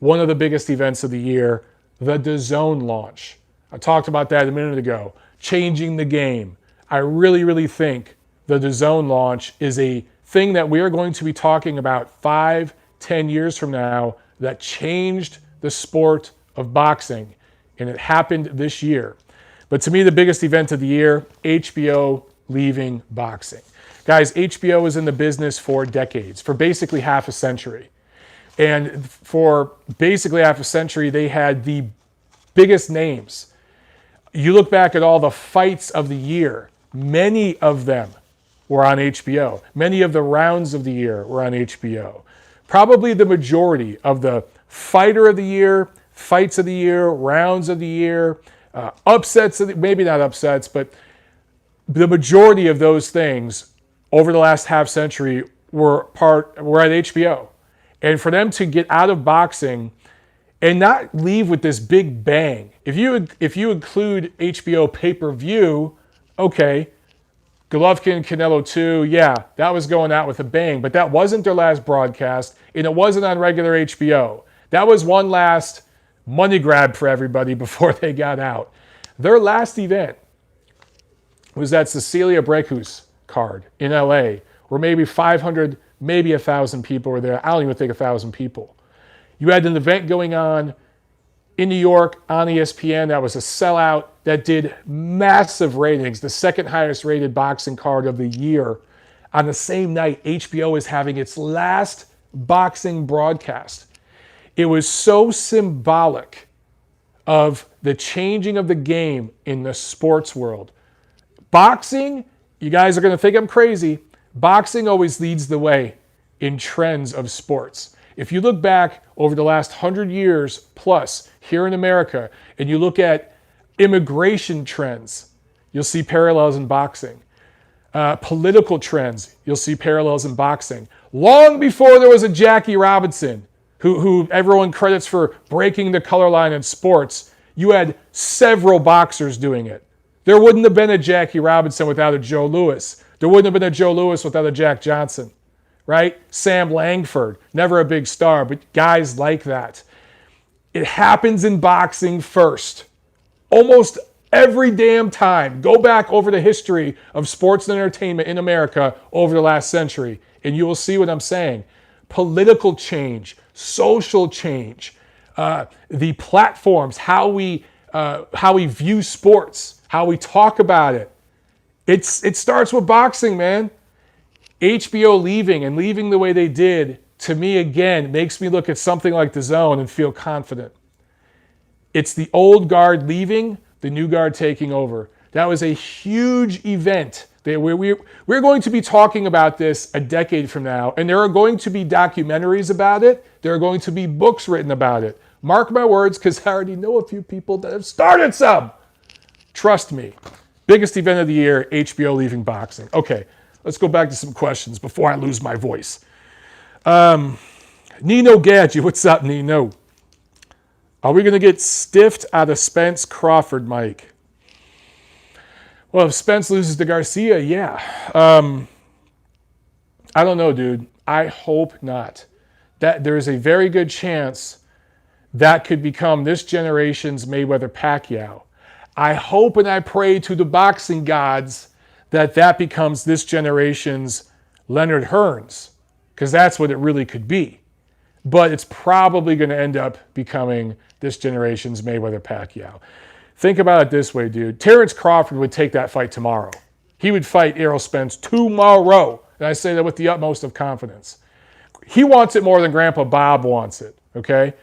one of the biggest events of the year, the DAZN launch. I talked about that a minute ago. Changing the game. I really, really think the DAZN launch is a thing that we are going to be talking about 5-10 years from now that changed the sport of boxing. And it happened this year. But to me, the biggest event of the year, HBO leaving boxing. Guys, HBO was in the business for decades, for basically half a century. And for basically half a century, they had the biggest names. You look back at all the fights of the year, many of them were on HBO. Many of the rounds of the year were on HBO. Probably the majority of the fighter of the year, fights of the year, rounds of the year, upsets, maybe not upsets, but the majority of those things over the last half century were at HBO. And for them to get out of boxing and not leave with this big bang. If you include HBO pay-per-view, okay, Golovkin, Canelo 2, yeah, that was going out with a bang, but that wasn't their last broadcast, and it wasn't on regular HBO. That was one last money grab for everybody before they got out. Their last event was that Cecilia Brækhus card in LA, where maybe 500, maybe 1,000 people were there. I don't even think 1,000 people. You had an event going on in New York on ESPN that was a sellout that did massive ratings, the second highest rated boxing card of the year. On the same night, HBO is having its last boxing broadcast. It was so symbolic of the changing of the game in the sports world. Boxing, you guys are going to think I'm crazy, boxing always leads the way in trends of sports. If you look back over the last 100 years plus here in America, and you look at immigration trends, you'll see parallels in boxing. Political trends, you'll see parallels in boxing. Long before there was a Jackie Robinson, who everyone credits for breaking the color line in sports, you had several boxers doing it. There wouldn't have been a Jackie Robinson without a Joe Louis. There wouldn't have been a Joe Louis without a Jack Johnson, right? Sam Langford, never a big star, but guys like that. It happens in boxing first. Almost every damn time. Go back over the history of sports and entertainment in America over the last century, and you will see what I'm saying. Political change, social change, the platforms, how we view sports, how we talk about it. It starts with boxing, man. HBO leaving the way they did, to me, again, makes me look at something like DAZN and feel confident. It's the old guard leaving, the new guard taking over. That was a huge event. We're going to be talking about this a decade from now, and there are going to be documentaries about it. There are going to be books written about it. Mark my words, because I already know a few people that have started some. Trust me. Biggest event of the year, HBO leaving boxing. Okay, let's go back to some questions before I lose my voice. Nino Gadget, what's up, Nino? Are we going to get stiffed out of Spence Crawford, Mike? Well, if Spence loses to Garcia, yeah. I don't know, dude. I hope not. That there is a very good chance that could become this generation's Mayweather-Pacquiao. I hope and I pray to the boxing gods that becomes this generation's Leonard Hearns, because that's what it really could be. But it's probably going to end up becoming this generation's Mayweather-Pacquiao. Think about it this way, dude. Terrence Crawford would take that fight tomorrow. He would fight Errol Spence tomorrow. And I say that with the utmost of confidence. He wants it more than Grandpa Bob wants it, okay?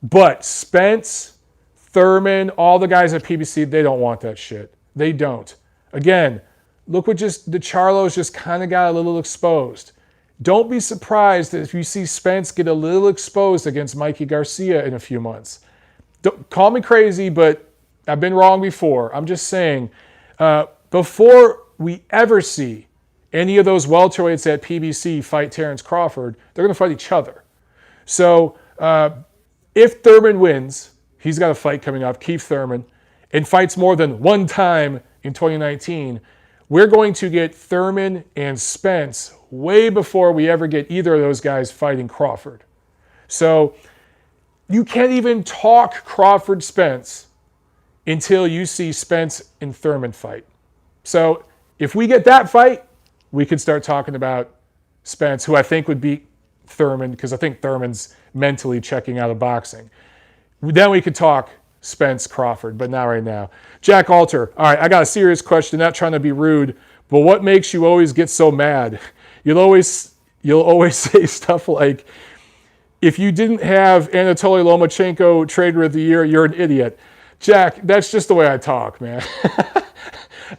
But Spence, Thurman, all the guys at PBC, they don't want that shit. They don't. Again, look what the Charlos just kind of got a little exposed. Don't be surprised if you see Spence get a little exposed against Mikey Garcia in a few months. Don't call me crazy, but I've been wrong before. I'm just saying, before we ever see any of those welterweights at PBC fight Terrence Crawford, they're going to fight each other. So if Thurman wins, he's got a fight coming up, Keith Thurman, and fights more than one time in 2019, we're going to get Thurman and Spence way before we ever get either of those guys fighting Crawford. So you can't even talk Crawford-Spence until you see Spence and Thurman fight. So if we get that fight, we could start talking about Spence, who I think would beat Thurman, because I think Thurman's mentally checking out of boxing. Then we could talk Spence Crawford, but not right now. Jack Alter, all right, I got a serious question, not trying to be rude, but what makes you always get so mad? You'll always say stuff like, if you didn't have Anatoly Lomachenko Trader of the Year, you're an idiot. Jack, that's just the way I talk, man.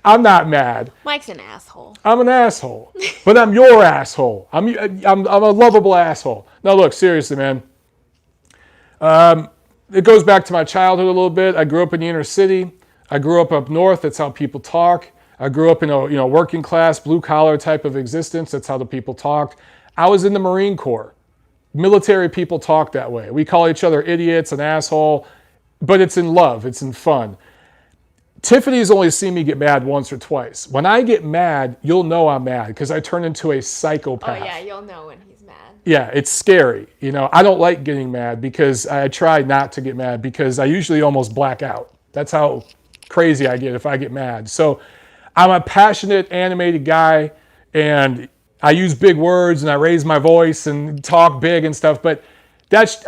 I'm not mad. Mike's an asshole. I'm an asshole, but I'm your asshole. I'm a lovable asshole. Now, look, seriously, man. It goes back to my childhood a little bit. I grew up in the inner city. I grew up north. That's how people talk. I grew up in a working class, blue collar type of existence. That's how the people talked. I was in the Marine Corps. Military people talk that way. We call each other idiots, an asshole, but it's in love. It's in fun. Tiffany's only seen me get mad once or twice. When I get mad, you'll know I'm mad because I turn into a psychopath. Oh, yeah, you'll know when he's mad. Yeah, it's scary. I don't like getting mad because I try not to get mad because I usually almost black out. That's how crazy I get if I get mad. So I'm a passionate, animated guy, and I use big words and I raise my voice and talk big and stuff, but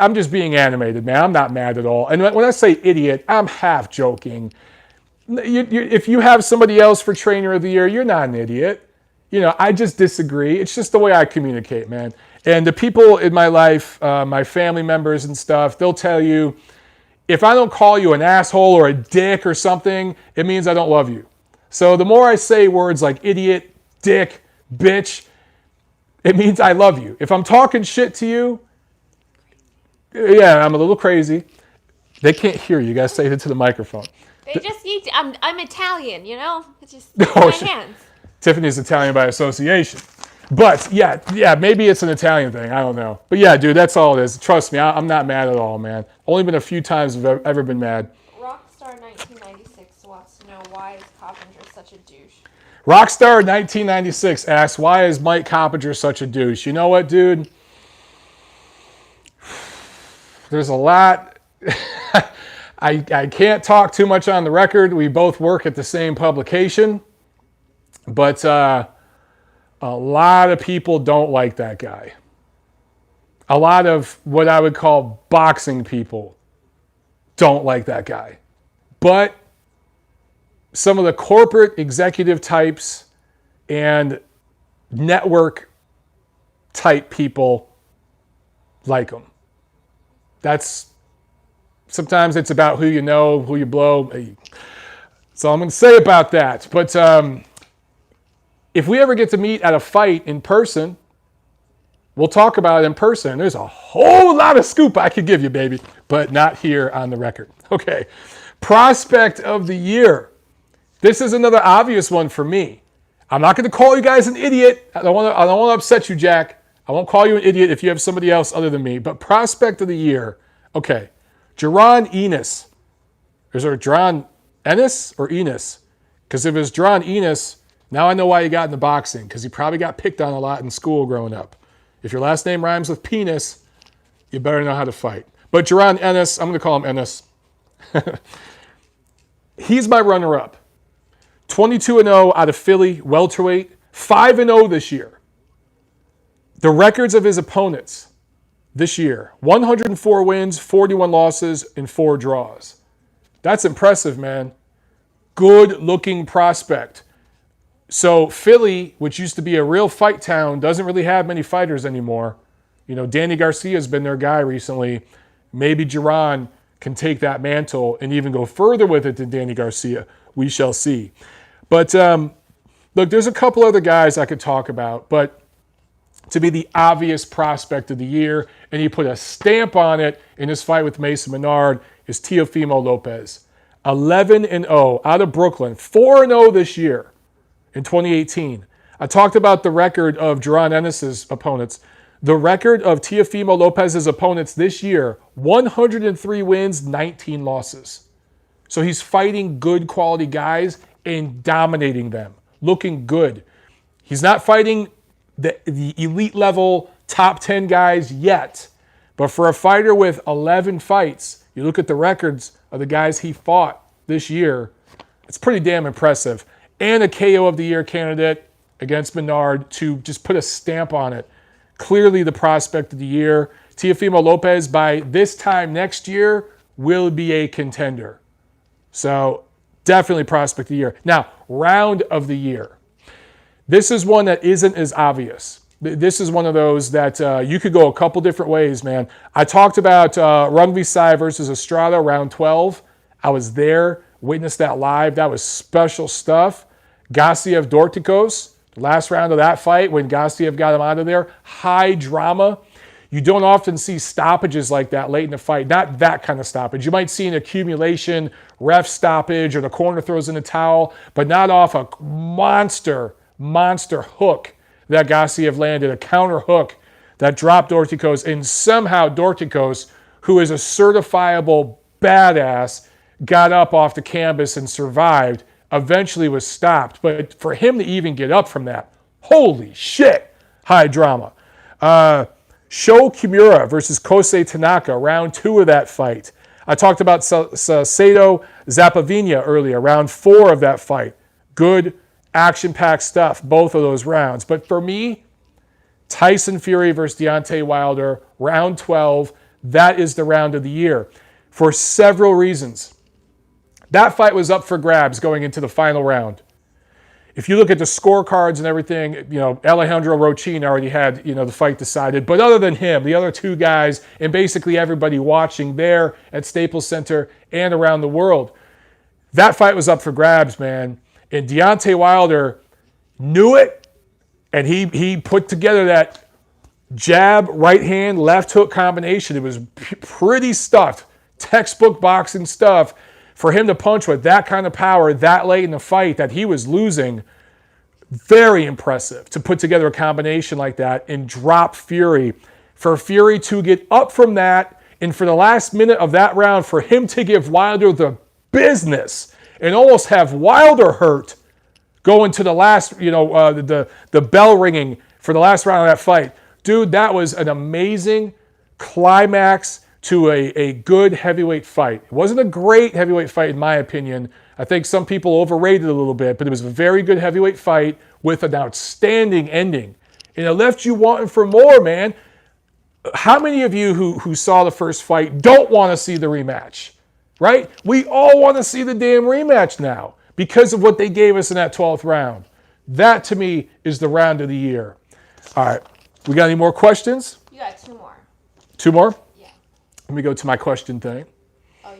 I'm just being animated, man. I'm not mad at all. And when I say idiot, I'm half joking. If you have somebody else for Trainer of the Year, you're not an idiot. I just disagree. It's just the way I communicate, man. And the people in my life, my family members and stuff, they'll tell you, if I don't call you an asshole or a dick or something, it means I don't love you. So the more I say words like idiot, dick, bitch, it means I love you. If I'm talking shit to you, yeah, I'm a little crazy. They can't hear you. You got to say it into the microphone. They just need to, I'm Italian, It's just Oh, my hands. Tiffany's Italian by association. But yeah, maybe it's an Italian thing. I don't know. But yeah, dude, that's all it is. Trust me, I'm not mad at all, man. Only been a few times I've ever been mad. Rockstar 1996 wants to know, why is Coppinger such a douche? Rockstar 1996 asks, why is Mike Coppinger such a douche? You know what, dude? There's a lot. I can't talk too much on the record. We both work at the same publication. But a lot of people don't like that guy. A lot of what I would call boxing people don't like that guy. But some of the corporate executive types and network type people like him. That's Sometimes it's about who you know, who you blow. That's all I'm going to say about that. But if we ever get to meet at a fight in person, we'll talk about it in person. There's a whole lot of scoop I could give you, baby, but not here on the record. Okay. Prospect of the year. This is another obvious one for me. I'm not going to call you guys an idiot. I don't want to upset you, Jack. I won't call you an idiot if you have somebody else other than me. But prospect of the year. Okay. Jaron Ennis. Is there Jaron Ennis or Enos? Because if it's Jaron Enos, now I know why he got into boxing. Because he probably got picked on a lot in school growing up. If your last name rhymes with penis, you better know how to fight. But Jaron Ennis, I'm going to call him Ennis. He's my runner-up. 22-0 out of Philly, welterweight. 5-0 this year. The records of his opponents this year: 104 wins, 41 losses, and 4 draws. That's impressive, man. Good-looking prospect. So Philly, which used to be a real fight town, doesn't really have many fighters anymore. You know, Danny Garcia's been their guy recently. Maybe Jaron can take that mantle and even go further with it than Danny Garcia. We shall see. But look, there's a couple other guys I could talk about, but to be the obvious prospect of the year, and he put a stamp on it in his fight with Mason Menard, is Teofimo Lopez. 11-0 out of Brooklyn. 4-0 this year in 2018. I talked about the record of Jaron Ennis's opponents. The record of Teofimo Lopez's opponents this year: 103 wins, 19 losses. So he's fighting good quality guys and dominating them, looking good. He's not fighting the elite level top 10 guys yet. But for a fighter with 11 fights, you look at the records of the guys he fought this year, it's pretty damn impressive. And a KO of the year candidate against Menard to just put a stamp on it. Clearly the prospect of the year. Teofimo Lopez, by this time next year, will be a contender. So definitely prospect of the year. Now, round of the year. This is one that isn't as obvious. This is one of those that you could go a couple different ways, man. I talked about Rungvisai versus Estrada, round 12. I was there, witnessed that live. That was special stuff. Gassiev Dorticos, the last round of that fight when Gassiev got him out of there. High drama. You don't often see stoppages like that late in the fight. Not that kind of stoppage. You might see an accumulation, ref stoppage, or the corner throws in the towel, but not off a monster hook that Gassiev landed, a counter hook that dropped Dorticos, and somehow Dorticos, who is a certifiable badass, got up off the canvas and survived, eventually was stopped. But for him to even get up from that, holy shit, high drama. Sho Kimura versus Kosei Tanaka, round 2 of that fight. I talked about Sato Zapavinha earlier, round 4 of that fight. Good action-packed stuff, both of those rounds. But for me, Tyson Fury versus Deontay Wilder, round 12, that is the round of the year for several reasons. That fight was up for grabs going into the final round. If you look at the scorecards and everything, you know, Alejandro Rochin already had, you know, the fight decided. But other than him, the other 2 guys and basically everybody watching there at Staples Center and around the world, that fight was up for grabs, man. And Deontay Wilder knew it, and he put together that jab, right hand, left hook combination. It was pretty stuffed, textbook boxing stuff. For him to punch with that kind of power that late in the fight that he was losing, very impressive to put together a combination like that and drop Fury. For Fury to get up from that, and for the last minute of that round, for him to give Wilder the business and almost have Wilder hurt going to the last, you know, the bell ringing for the last round of that fight. Dude, that was an amazing climax to a good heavyweight fight. It wasn't a great heavyweight fight in my opinion. I think some people overrated it a little bit, but it was a very good heavyweight fight with an outstanding ending. And it left you wanting for more, man. How many of you who saw the first fight don't want to see the rematch, right? We all want to see the damn rematch now because of what they gave us in that 12th round. That, to me, is the round of the year. All right. We got any more questions? You got 2 more. 2 more? Yeah. Let me go to my question thing. Oh,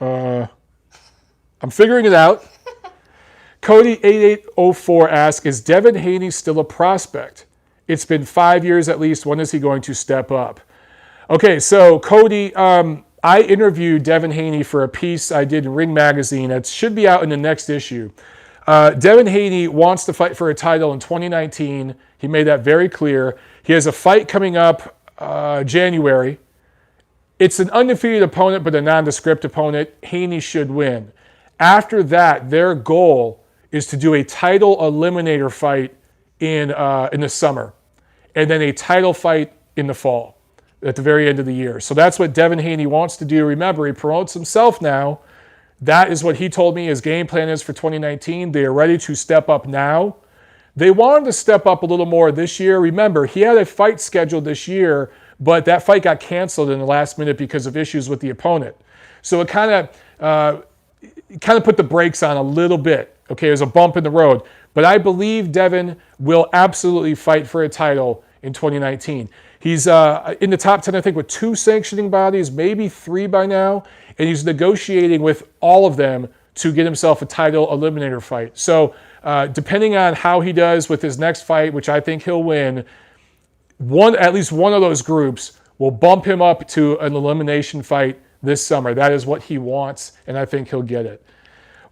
I'm figuring it out. Cody8804 asks, is Devin Haney still a prospect? It's been 5 years at least. When is he going to step up? Okay, so Cody, I interviewed Devin Haney for a piece I did in Ring Magazine. It should be out in the next issue. Devin Haney wants to fight for a title in 2019. He made that very clear. He has a fight coming up January. It's an undefeated opponent, but a nondescript opponent. Haney should win. After that, their goal is to do a title eliminator fight in the summer, and then a title fight in the fall at the very end of the year. So that's what Devin Haney wants to do. Remember, he promotes himself now. That is what he told me his game plan is for 2019. They are ready to step up now. They wanted to step up a little more this year. Remember, he had a fight scheduled this year, but that fight got canceled in the last minute because of issues with the opponent. So it kind of put the brakes on a little bit. Okay, there's a bump in the road. But I believe Devin will absolutely fight for a title in 2019. He's in the top 10, I think, with 2 sanctioning bodies, maybe 3 by now. And he's negotiating with all of them to get himself a title eliminator fight. So depending on how he does with his next fight, which I think he'll win, at least one of those groups will bump him up to an elimination fight this summer. That is what he wants, and I think he'll get it.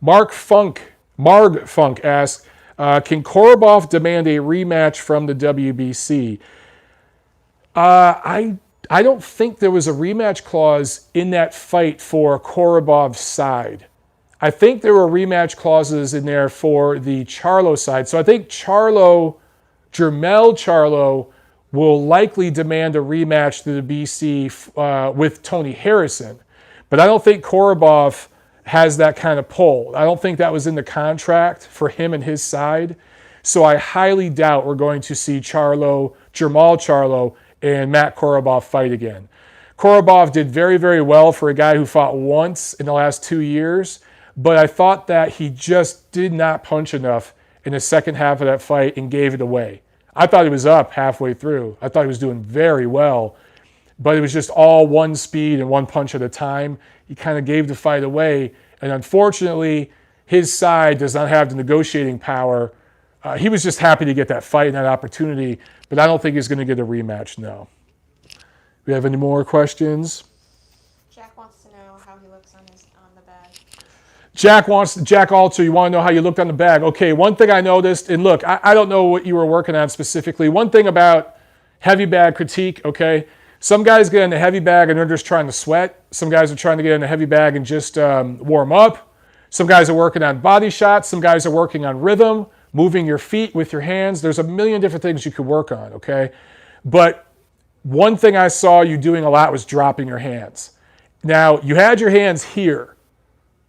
Marg Funk asks, can Korobov demand a rematch from the WBC? I don't think there was a rematch clause in that fight for Korobov's side. I think there were rematch clauses in there for the Charlo side. So I think Jermell Charlo will likely demand a rematch to the BC with Tony Harrison. But I don't think Korobov has that kind of pull. I don't think that was in the contract for him and his side. So I highly doubt we're going to see Jermall Charlo and Matt Korobov fight again. Korobov did very, very well for a guy who fought once in the last 2 years, but I thought that he just did not punch enough in the second half of that fight and gave it away. I thought he was up halfway through. I thought he was doing very well, but it was just all one speed and one punch at a time. He kind of gave the fight away, and unfortunately, his side does not have the negotiating power. He was just happy to get that fight and that opportunity, but I don't think he's going to get a rematch, no. We have any more questions? Jack wants to know how he looks on the bag. Jack also, you want to know how you looked on the bag. Okay, one thing I noticed, and look, I don't know what you were working on specifically. One thing about heavy bag critique, okay, some guys get in the heavy bag and they're just trying to sweat. Some guys are trying to get in the heavy bag and just warm up. Some guys are working on body shots. Some guys are working on rhythm, moving your feet with your hands. There's a million different things you could work on, okay? But one thing I saw you doing a lot was dropping your hands. Now, you had your hands here,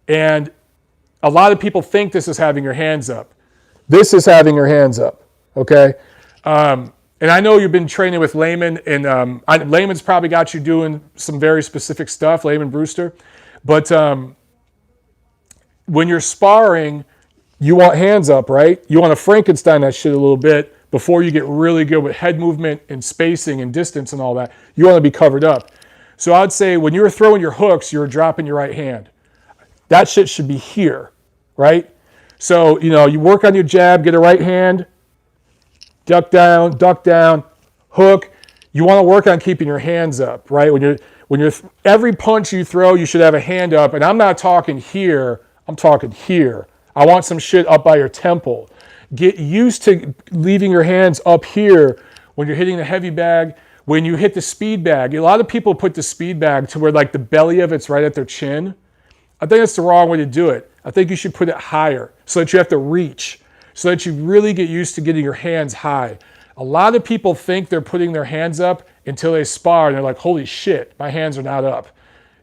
and a lot of people think this is having your hands up. This is having your hands up, okay? And I know you've been training with Layman, and Layman's probably got you doing some very specific stuff, Layman Brewster. But when you're sparring, you want hands up, right? You want to Frankenstein that shit a little bit before you get really good with head movement and spacing and distance and all that. You want to be covered up. So I'd say when you were throwing your hooks, you were dropping your right hand. That shit should be here, right? So, you work on your jab, get a right hand, duck down, hook. You want to work on keeping your hands up, right? When you're every punch you throw, you should have a hand up. And I'm not talking here, I'm talking here. I want some shit up by your temple. Get used to leaving your hands up here when you're hitting the heavy bag. When you hit the speed bag, a lot of people put the speed bag to where like the belly of it's right at their chin. I think that's the wrong way to do it. I think you should put it higher so that you have to reach, so that you really get used to getting your hands high. A lot of people think they're putting their hands up until they spar and they're like, holy shit, my hands are not up.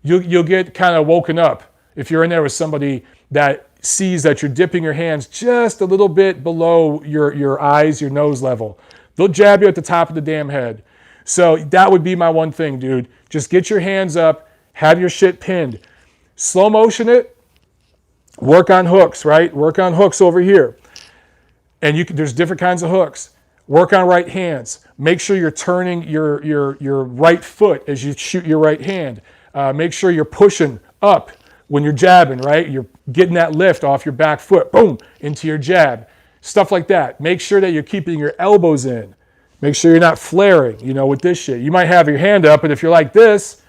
You'll get kind of woken up if you're in there with somebody that sees that you're dipping your hands just a little bit below your eyes, your nose level. They'll jab you at the top of the damn head. So that would be my one thing, dude. Just get your hands up, have your shit pinned. Slow motion it, work on hooks, right? Work on hooks over here. And there's different kinds of hooks. Work on right hands. Make sure you're turning your right foot as you shoot your right hand. Make sure you're pushing up when you're jabbing, right? You're getting that lift off your back foot, boom, into your jab. Stuff like that. Make sure that you're keeping your elbows in. Make sure you're not flaring, with this shit. You might have your hand up, and if you're like this,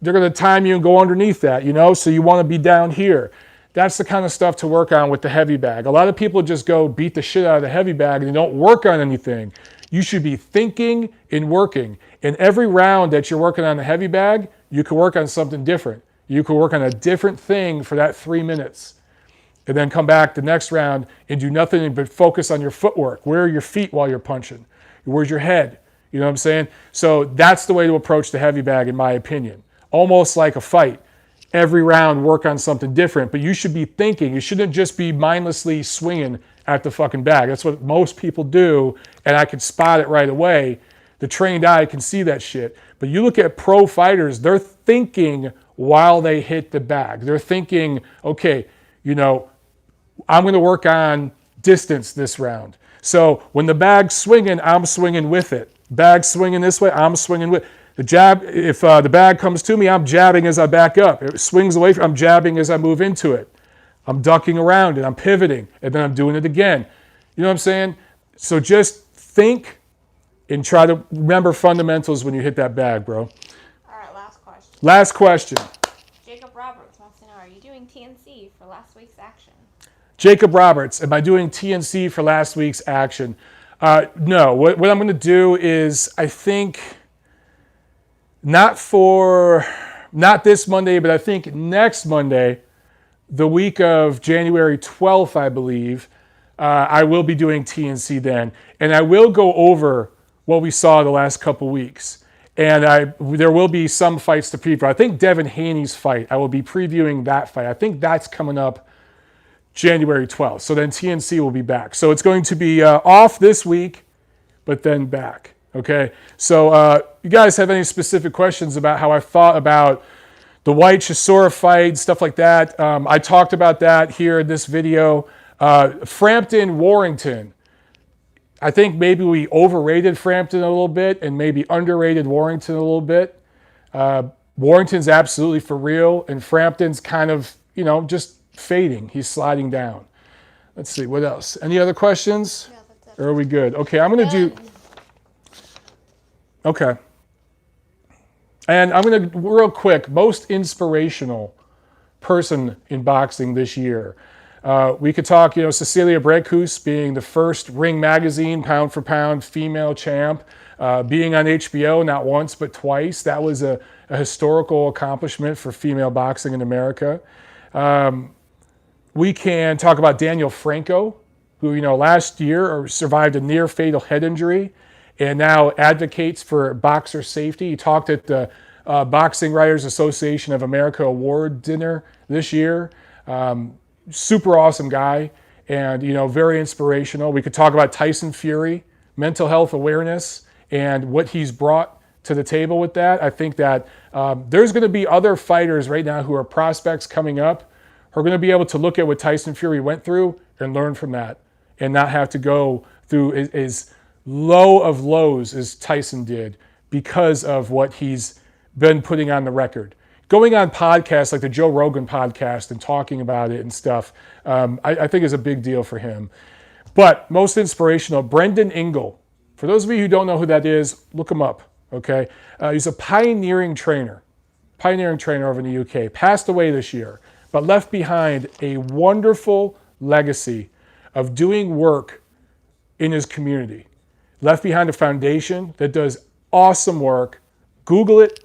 they're going to time you and go underneath that, so you want to be down here. That's the kind of stuff to work on with the heavy bag. A lot of people just go beat the shit out of the heavy bag and they don't work on anything. You should be thinking and working. In every round that you're working on the heavy bag, you can work on something different. You can work on a different thing for that 3 minutes. And then come back the next round and do nothing but focus on your footwork. Where are your feet while you're punching? Where's your head? You know what I'm saying? So that's the way to approach the heavy bag, in my opinion. Almost like a fight. Every round, work on something different. But you should be thinking. You shouldn't just be mindlessly swinging at the fucking bag. That's what most people do, and I can spot it right away. The trained eye can see that shit. But you look at pro fighters, they're thinking while they hit the bag. They're thinking, okay, I'm going to work on distance this round. So when the bag's swinging, I'm swinging with it. Bag swinging this way, I'm swinging with the jab. If the bag comes to me, I'm jabbing as I back up. It swings away, I'm jabbing as I move into it. I'm ducking around and I'm pivoting, and then I'm doing it again. You know what I'm saying? So just think and try to remember fundamentals when you hit that bag, bro. All right, last question. Last question. Jacob Roberts wants to know, are you doing TNC for last week's action? Jacob Roberts, am I doing TNC for last week's action? No. What I'm going to do is, I think, not this Monday, but I think next Monday, the week of January 12th, I believe, I will be doing TNC then. And I will go over what we saw the last couple weeks. And there will be some fights to preview. I think Devin Haney's fight, I will be previewing that fight. I think that's coming up January 12th. So then TNC will be back. So it's going to be off this week, but then back. Okay? So you guys have any specific questions about how I thought about the White Chisora fight, stuff like that? I talked about that here in this video. Frampton, Warrington. I think maybe we overrated Frampton a little bit and maybe underrated Warrington a little bit. Warrington's absolutely for real, and Frampton's kind of, just fading. He's sliding down. Let's see, what else? Any other questions? Yeah, that's it. Or are we good? Okay, I'm going to do... Okay. And I'm going to, real quick, most inspirational person in boxing this year. We could talk, Cecilia Brækhus being the first Ring Magazine pound-for-pound female champ, being on HBO not once but twice. That was a historical accomplishment for female boxing in America. We can talk about Daniel Franco, who, last year survived a near-fatal head injury and now advocates for boxer safety. He talked at the Boxing Writers Association of America award dinner this year. Super awesome guy and, very inspirational. We could talk about Tyson Fury, mental health awareness, and what he's brought to the table with that. I think that there's going to be other fighters right now who are prospects coming up who are going to be able to look at what Tyson Fury went through and learn from that and not have to go through as low of lows as Tyson did because of what he's been putting on the record. Going on podcasts like the Joe Rogan podcast and talking about it and stuff, I think is a big deal for him. But most inspirational, Brendan Ingle. For those of you who don't know who that is, look him up, okay? He's a pioneering trainer over in the UK. Passed away this year, but left behind a wonderful legacy of doing work in his community. Left behind a foundation that does awesome work. Google it.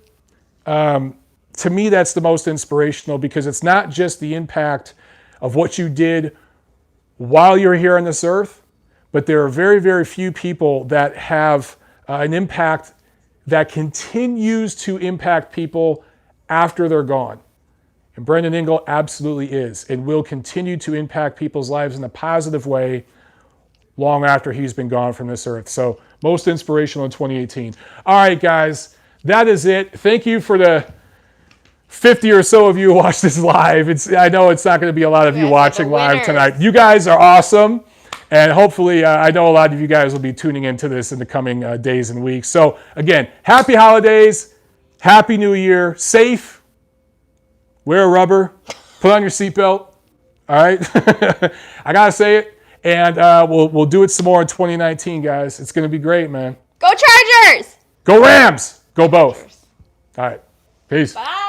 To me, that's the most inspirational because it's not just the impact of what you did while you're here on this earth, but there are very, very few people that have an impact that continues to impact people after they're gone. And Brendan Ingle absolutely is and will continue to impact people's lives in a positive way long after he's been gone from this earth. So most inspirational in 2018. All right, guys, that is it. Thank you for the 50 or so of you who watch this live. I know it's not going to be a lot of you watching live tonight. You guys are awesome. And hopefully, I know a lot of you guys will be tuning into this in the coming days and weeks. So again, happy holidays. Happy New Year. Safe. Wear a rubber. Put on your seatbelt. All right. I got to say it. And we'll do it some more in 2019, guys. It's going to be great, man. Go Chargers! Go Rams. Go both. All right. Peace. Bye.